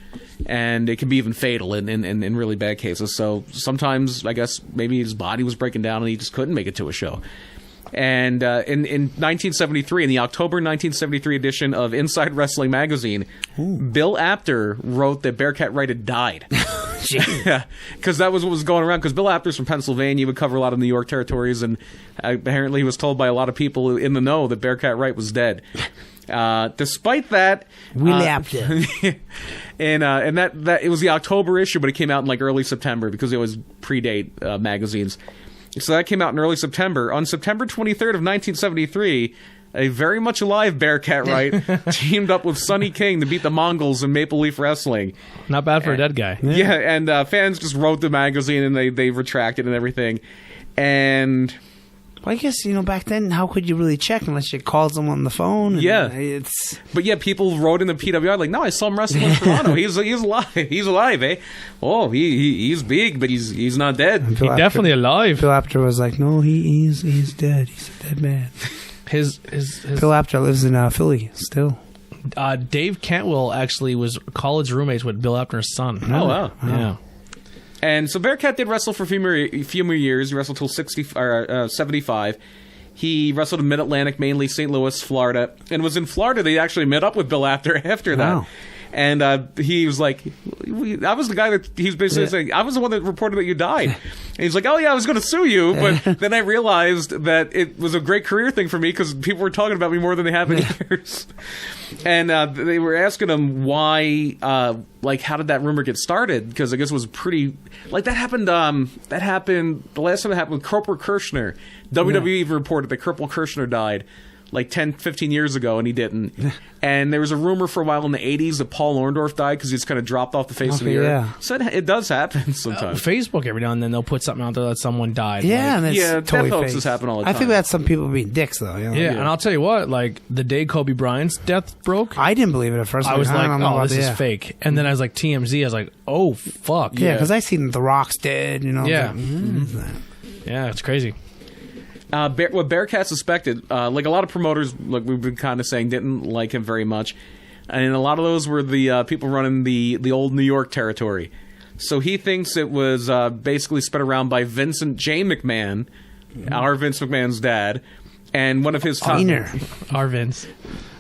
And it can be even fatal in really bad cases. So sometimes, I guess, maybe his body was breaking down and he just couldn't make it to a show. And in 1973, in the October 1973 edition of Inside Wrestling magazine, Bill Apter wrote that Bearcat Wright had died. Yeah, because that was what was going around. Because Bill Apter's from Pennsylvania, he would cover a lot of New York territories, and apparently he was told by a lot of people in the know that Bearcat Wright was dead. Despite that, Willie Apter. and that it was the October issue, but it came out in like early September because it was predate magazines. So that came out in early September. On September 23rd of 1973, a very much alive Bearcat Wright teamed up with Sonny King to beat the Mongols in Maple Leaf Wrestling. Not bad for a dead guy. Yeah, and fans just wrote the magazine and they retracted and everything. And well, I guess, back then, how could you really check unless you called someone on the phone? But yeah, people wrote in the PWI like, no, I saw him wrestling in Toronto. He's alive. He's alive, eh? Oh, he's big, but he's not dead. He's definitely alive. Bill Apter was like, no, he's dead. He's a dead man. His Bill Apter lives in Philly still. Dave Cantwell actually was college roommates with Bill Apter's son. Oh, wow. Yeah. And so Bearcat did wrestle for a few more years. He wrestled till 75. He wrestled in Mid-Atlantic, mainly St. Louis, Florida. And it was in Florida they actually met up with Bill Apter after that. Wow. And he was like, I was the guy that he's basically saying, I was the one that reported that you died. And he's like, oh, yeah, I was going to sue you. But then I realized that it was a great career thing for me because people were talking about me more than they have in years. And they were asking him why, how did that rumor get started? Because I guess it was pretty, that happened, the last time it happened with Corporal Kirshner. WWE reported that Corporal Kirshner died. 10, 15 years ago, and he didn't. And there was a rumor for a while in the 80s that Paul Orndorff died because he just kind of dropped off the face of the earth. Yeah. So it does happen sometimes. Facebook, every now and then, they'll put something out there that someone died. Yeah, and it's totally death fake. hoaxes happen all the time. I think that's some people being dicks, though. Yeah, and I'll tell you what, the day Kobe Bryant's death broke, I didn't believe it at first. I was like, oh, this is fake. And then I was like, TMZ, I was like, oh, fuck. Yeah, because I seen The Rock's dead, Yeah. Like, Yeah, it's crazy. What Bearcat suspected, a lot of promoters, like we've been kind of saying, didn't like him very much. And a lot of those were the people running the old New York territory. So he thinks it was basically spread around by Vincent J. McMahon, our Vince McMahon's dad, and one of his top... Our Vince.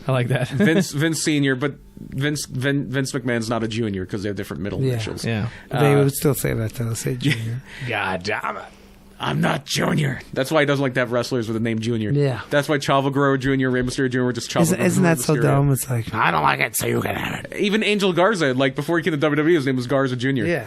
I like that. Vince Sr., but Vince McMahon's not a junior because they have different middle initials. Yeah. They would still say that, though. Say junior. God damn it. I'm not Junior. That's why he doesn't like to have wrestlers with the name Junior. Yeah. That's why Chavo Guerrero Jr., Rey Mysterio Jr. were just Chavo Guerrero. Isn't that so Mysterio. dumb? It's like, I don't like it, so you can have it. Even Angel Garza, like before he came to WWE, his name was Garza Jr. Yeah.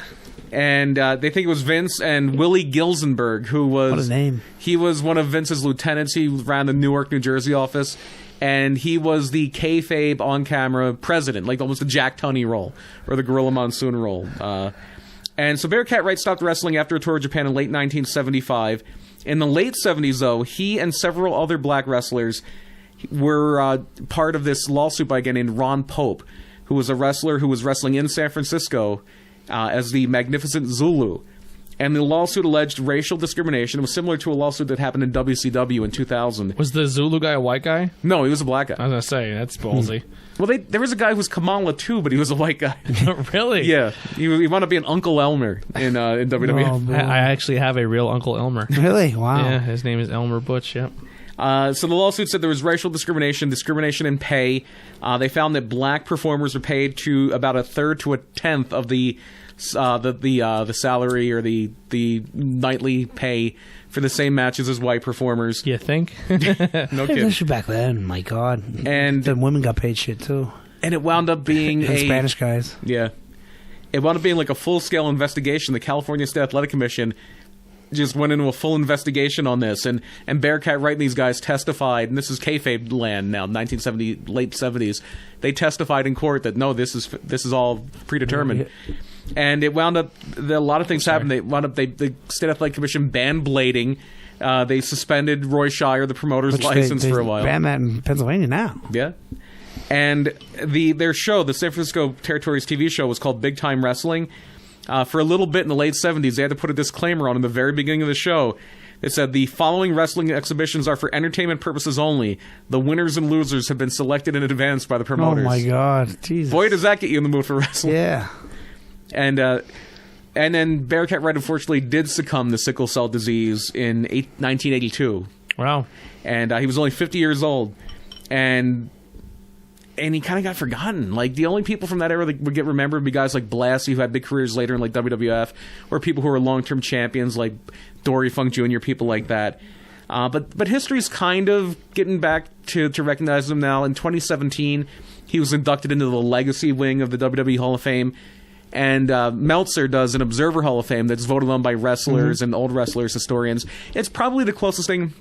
And they think it was Vince and Willie Gilzenberg, who was... What a name. He was one of Vince's lieutenants. He ran the Newark, New Jersey office. And he was the kayfabe on-camera president, like almost the Jack Tunney role, or the Gorilla Monsoon role. And so Bearcat Wright stopped wrestling after a tour of Japan in late 1975. In the late 70s, though, he and several other black wrestlers were part of this lawsuit by a guy named Ron Pope, who was a wrestler who was wrestling in San Francisco as the Magnificent Zulu. And the lawsuit alleged racial discrimination. It was similar to a lawsuit that happened in WCW in 2000. Was the Zulu guy a white guy? No, he was a black guy. I was going to say, that's ballsy. Well, there was a guy who was Kamala too, but he was a white guy. Really? Yeah, he wound up being Uncle Elmer in WWF. Oh, boy. I actually have a real Uncle Elmer. Really? Wow. Yeah, his name is Elmer Butch, yep. So the lawsuit said there was racial discrimination in pay. They found that black performers were paid to about a third to a tenth of the salary or the nightly pay for the same matches as white performers. You think? No Hey, kidding. especially back then, my God. And the women got paid shit, too. And it wound up being The Spanish guys. Yeah. It wound up being like a full-scale investigation. The California State Athletic Commission just went into a full investigation on this, and Bearcat Wright and these guys testified, and this is kayfabe land now, 1970, late 70s. They testified in court that no, this is all predetermined. And it wound up, a lot of things happened. They wound up, the State Athletic Commission banned blading. They suspended Roy Shire, the promoter's license, for a while. Ban that in Pennsylvania now. Yeah. And their show, the San Francisco Territories TV show, was called Big Time Wrestling. For a little bit in the late 70s, they had to put a disclaimer on in the very beginning of the show. It said, the following wrestling exhibitions are for entertainment purposes only. The winners and losers have been selected in advance by the promoters. Oh, my God. Jesus. Boy, does that get you in the mood for wrestling. Yeah. And then Bearcat Wright, unfortunately, did succumb to sickle cell disease in 1982. Wow. And he was only 50 years old. And he kind of got forgotten. Like, the only people from that era that would get remembered would be guys like Blassie, who had big careers later in, like, WWF, or people who were long-term champions, like Dory Funk Jr., people like that. But history's kind of getting back to recognize him now. In 2017, he was inducted into the Legacy wing of the WWE Hall of Fame. And Meltzer does an Observer Hall of Fame that's voted on by wrestlers and old wrestlers, historians. It's probably the closest thing,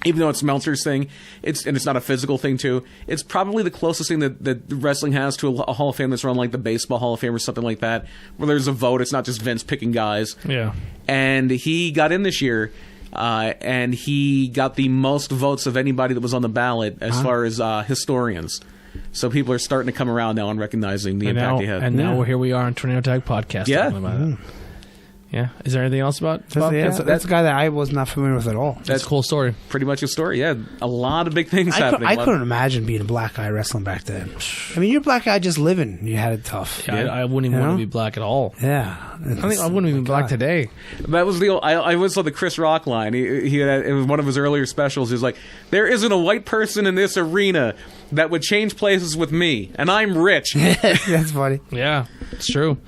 even though it's Meltzer's thing, and it's not a physical thing too. It's probably the closest thing that wrestling has to a Hall of Fame that's run like the Baseball Hall of Fame or something like that, where there's a vote. It's not just Vince picking guys. Yeah. And he got in this year, and he got the most votes of anybody that was on the ballot as far as historians. So people are starting to come around now and recognizing the impact he had. And now here we are on Tornado Tag Podcast talking about it. Yeah. Is there anything else about That's a guy that I was not familiar with at all. That's a cool story. Pretty much a story, yeah. A lot of big things happening. I couldn't imagine being a black guy wrestling back then. I mean, you're a black guy just living. You had it tough. Yeah, I wouldn't even want to be black at all. Yeah. I think I wouldn't even be black today. That was the old, I always saw the Chris Rock line. He had, it was one of his earlier specials. He was like, there isn't a white person in this arena that would change places with me, and I'm rich. That's funny. Yeah, it's true.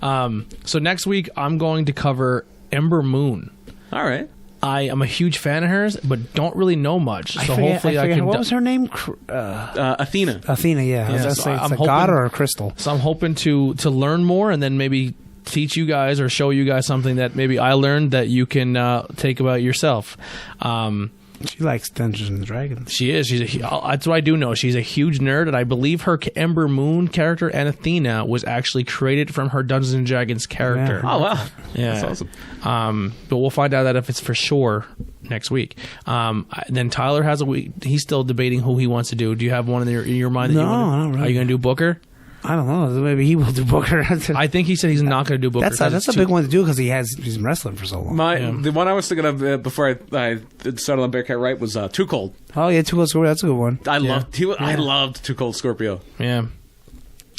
So next week, I'm going to cover Ember Moon. All right. I am a huge fan of hers, but don't really know much. So hopefully I can... What was her name? Athena. Athena, yeah. I was gonna say, it's a god or a crystal. So I'm hoping to learn more and then maybe teach you guys or show you guys something that maybe I learned that you can take about yourself. She likes Dungeons and Dragons. She is. That's what I do know. She's a huge nerd, and I believe her Ember Moon character and Athena was actually created from her Dungeons and Dragons character. Oh, wow. Yeah. That's awesome. But we'll find out that if it's for sure next week. Then Tyler has a week. He's still debating who he wants to do. Do you have one in your mind? That not really. Are you going to do Booker? I don't know. Maybe he will do Booker. I think he said he's not going to do Booker. That's a big one to do because he's been wrestling for so long. The one I was thinking of before I started on Bearcat Wright was Too Cold. Oh yeah, Too Cold Scorpio. That's a good one. I loved Too Cold Scorpio. Yeah.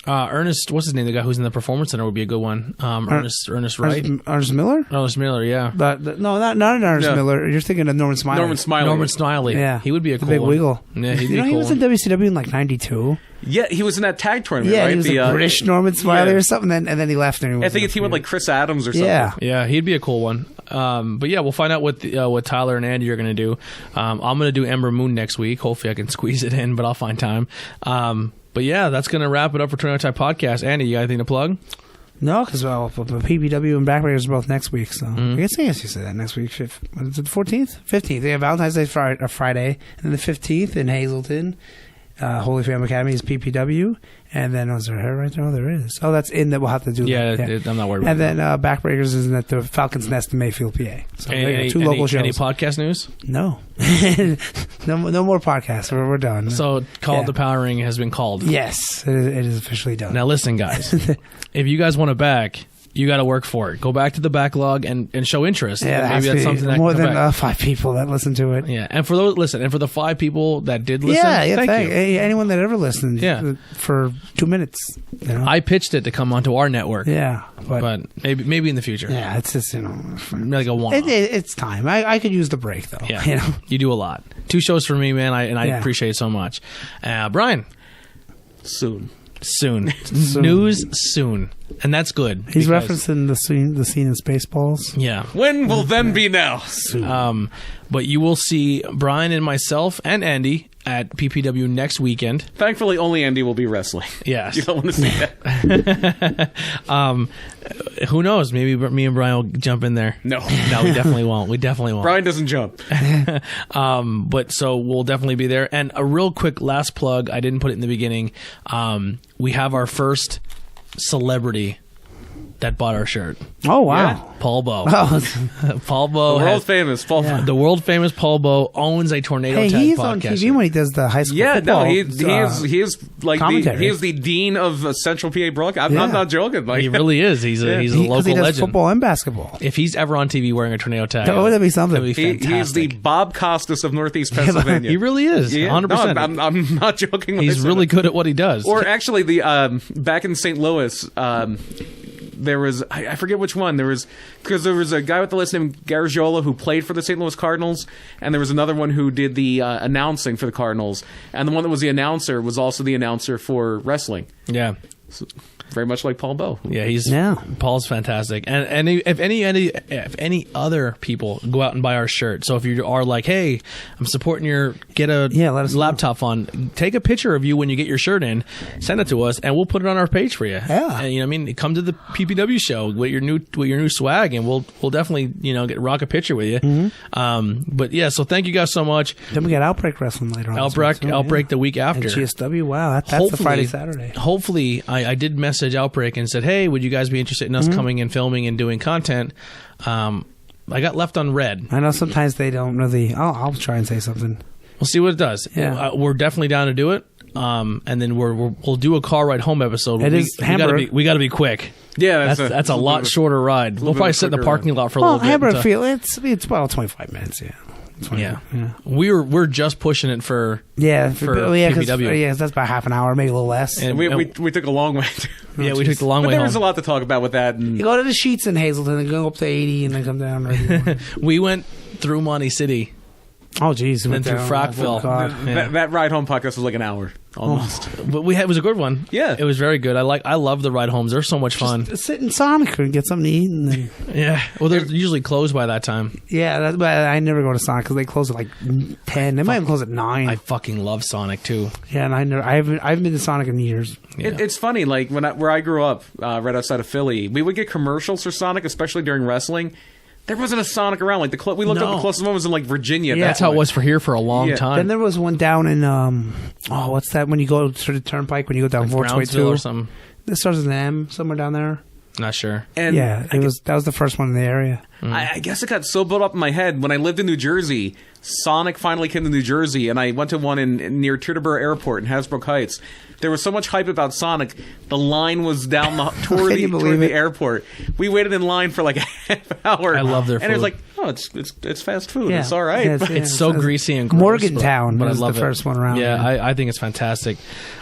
Ernest, what's his name? The guy who's in the Performance Center would be a good one. Ernest Wright. Ernest Miller? Ernest Miller, yeah. No, not Ernest Miller. You're thinking of Norman Smiley. Norman Smiley. Yeah. He would be a cool big one. wiggle. Yeah, he'd be You know, a he cool was one. in WCW in like 92. Yeah, he was in that tag tournament, Yeah, right? he was a British Norman Smiley yeah. or something, and then he left. And he I think he went like Chris Adams or something. Yeah. Yeah, he'd be a cool one. But yeah, we'll find out what Tyler and Andy are going to do. I'm going to do Ember Moon next week. Hopefully I can squeeze it in, but I'll find time. But yeah, that's going to wrap it up for Tornado Type Podcast. Andy, you got anything to plug? No, because PPW and Backbreakers are both next week. So I guess you said that next week. Is it the 14th? 15th. They have Valentine's Day Friday, and then the 15th in Hazleton. Holy Family Academy is PPW, and then is there a hair right there? Oh, there is. Oh, that's in that we'll have to do. Yeah, that. I'm not worried about and that. then Backbreakers is at the Falcon's Nest in Mayfield, PA. So Any, two local shows. Any podcast news? No, no more podcasts. We're done. So, Call the Powering has been called. Yes, it is officially done. Now, listen, guys. If you guys want to back, you got to work for it. Go back to the backlog and show interest. Yeah, maybe that's something that more can come than back. 5 people that listen to it. Yeah, and for those and for the 5 people that did listen, thank you. Hey, anyone that ever listened, for 2 minutes. You know? I pitched it to come onto our network. Yeah, but maybe in the future. Yeah, it's just like a one. It's time. I could use the break though. Yeah, you know? You do a lot. 2 shows for me, man. I appreciate it so much. Brian, Soon. News soon, and that's good. He's referencing the scene in Spaceballs. Yeah. When will then be now? But you will see Brian and myself and Andy at PPW next weekend. Thankfully, only Andy will be wrestling. Yes. You don't want to see that. Who knows? Maybe me and Brian will jump in there. No, we definitely won't. Brian doesn't jump. But so we'll definitely be there. And a real quick last plug. I didn't put it in the beginning. We have our first celebrity that bought our shirt. Oh wow, Yeah. Paul Bowe. Oh. Paul Bowe, The world famous Paul. Yeah. the world famous Paul Bowe owns a Tornado Hey, Tag he's podcast. on TV when he does the high school Yeah, football. no, he is like commentary. he is the dean of Central PA broadcast. I'm Yeah. not joking. Like He really is. He's a Because local he does legend. football and basketball. If he's ever on TV wearing a Tornado Tag, Oh, that'd be something. that'd be he is the fantastic. Bob Costas of Northeast Pennsylvania. He really is. Yeah. 100%. No, I'm not joking. When I He's say really that. good at what he does. Or actually, the back in St. Louis, there was I forget which one. There was a guy with the last name Garagiola who played for the St. Louis Cardinals, and there was another one who did the announcing for the Cardinals, and the one that was the announcer was also the announcer for wrestling. yeah. Very much like Paul Bowe. Yeah, Paul's fantastic. And if any other people go out and buy our shirt, so if you are like, hey, I'm supporting get a let us know. laptop fund, take a picture of you when you get your shirt in, send it to us, and we'll put it on our page for you. Yeah. And, you know what I mean? Come to the PPW show with your new swag, and we'll definitely rock a picture with you. Mm-hmm. But yeah, so thank you guys so much. Then we got Outbreak Wrestling later on. Outbreak the week after. And GSW, wow, that's the Friday, Saturday. Hopefully, I did message Outbreak and said, hey, would you guys be interested in us coming and filming and doing content? I got left on red. I know sometimes they don't really. I'll try and say something. We'll see what it does. Yeah. We're definitely down to do it. And then we'll do a car ride home episode. We got to be quick. Yeah, That's a lot shorter ride. We'll probably sit in the parking lot for a little bit. Hamburg Field, it's about 25 minutes. Yeah. Yeah. We're just pushing it for PPW. Yeah, that's about half an hour, maybe a little less. And we took a long way. we took the long But way there home. was a lot to talk about with that. And You go to the Sheets in Hazleton and go up to 80 and then come down. Right. We went through Monty City. Oh, geez. And then through Frackville. Oh, God. that ride home podcast was like an hour almost. But it was a good one. Yeah. It was very good. I love the ride homes. They're so much fun. Just sit in Sonic and get something to eat. And then, Yeah. Well, they're usually closed by that time. yeah, but I never go to Sonic because they close at like 10. They might even close at 9. I fucking love Sonic too. Yeah, and I haven't been to Sonic in years. Yeah. It's funny, like where I grew up, right outside of Philly, we would get commercials for Sonic, especially during wrestling. There wasn't a Sonic around. Like we looked up the closest one was in like Virginia. Yeah. That's how it was for here for a long time. Then there was one down in what's that when you go to the Turnpike when you go down Like 422 Brownsville or something. This starts with an M somewhere down there. Not sure. And Yeah, that was the first one in the area. I guess it got so built up in my head when I lived in New Jersey. Sonic finally came to New Jersey, and I went to one near Teterboro Airport in Hasbrook Heights. There was so much hype about Sonic, the line was down toward the airport. We waited in line for like a half hour. I love their and it was food. like, no, it's fast food. Yeah. It's all right. Yeah, It's so greasy and gross, Morgantown but I was love the it. first one around. Yeah, man. I think it's fantastic.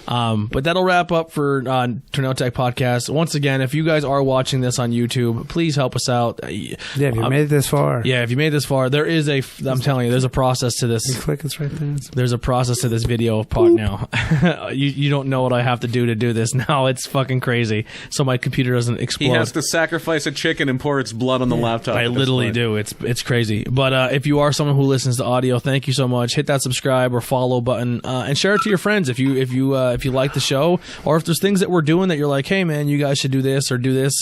But that'll wrap up for Tornado Tech Podcast. Once again, if you guys are watching this on YouTube, please help us out. Yeah, if you made it this far. Yeah, if you made it this far, there is I'm telling you, there's a process to this. You click, it's right there. There's a process to this video part now. you don't know what I have to do this now. It's fucking crazy. So my computer doesn't explode. He has to sacrifice a chicken and pour its blood on the laptop. I literally do. It's crazy. But if you are someone who listens to audio, thank you so much. Hit that subscribe or follow button and share it to your friends if you like the show, or if there's things that we're doing that you're like, hey man, you guys should do this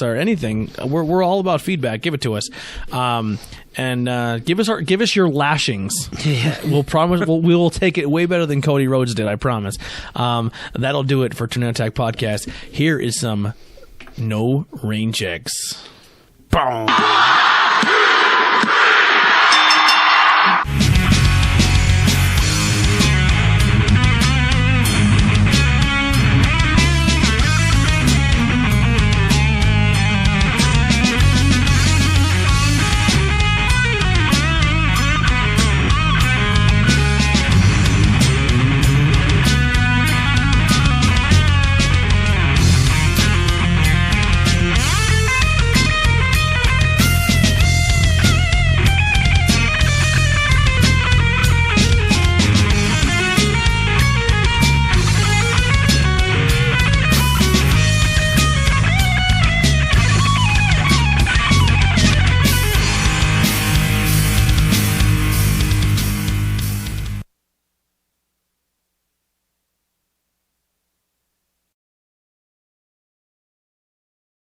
or anything. We're all about feedback. Give it to us. And give us your lashings. We'll promise we will take it way better than Cody Rhodes did. I promise. That'll do it for Tornado Tech Podcast. Here is some no rain checks. Boom.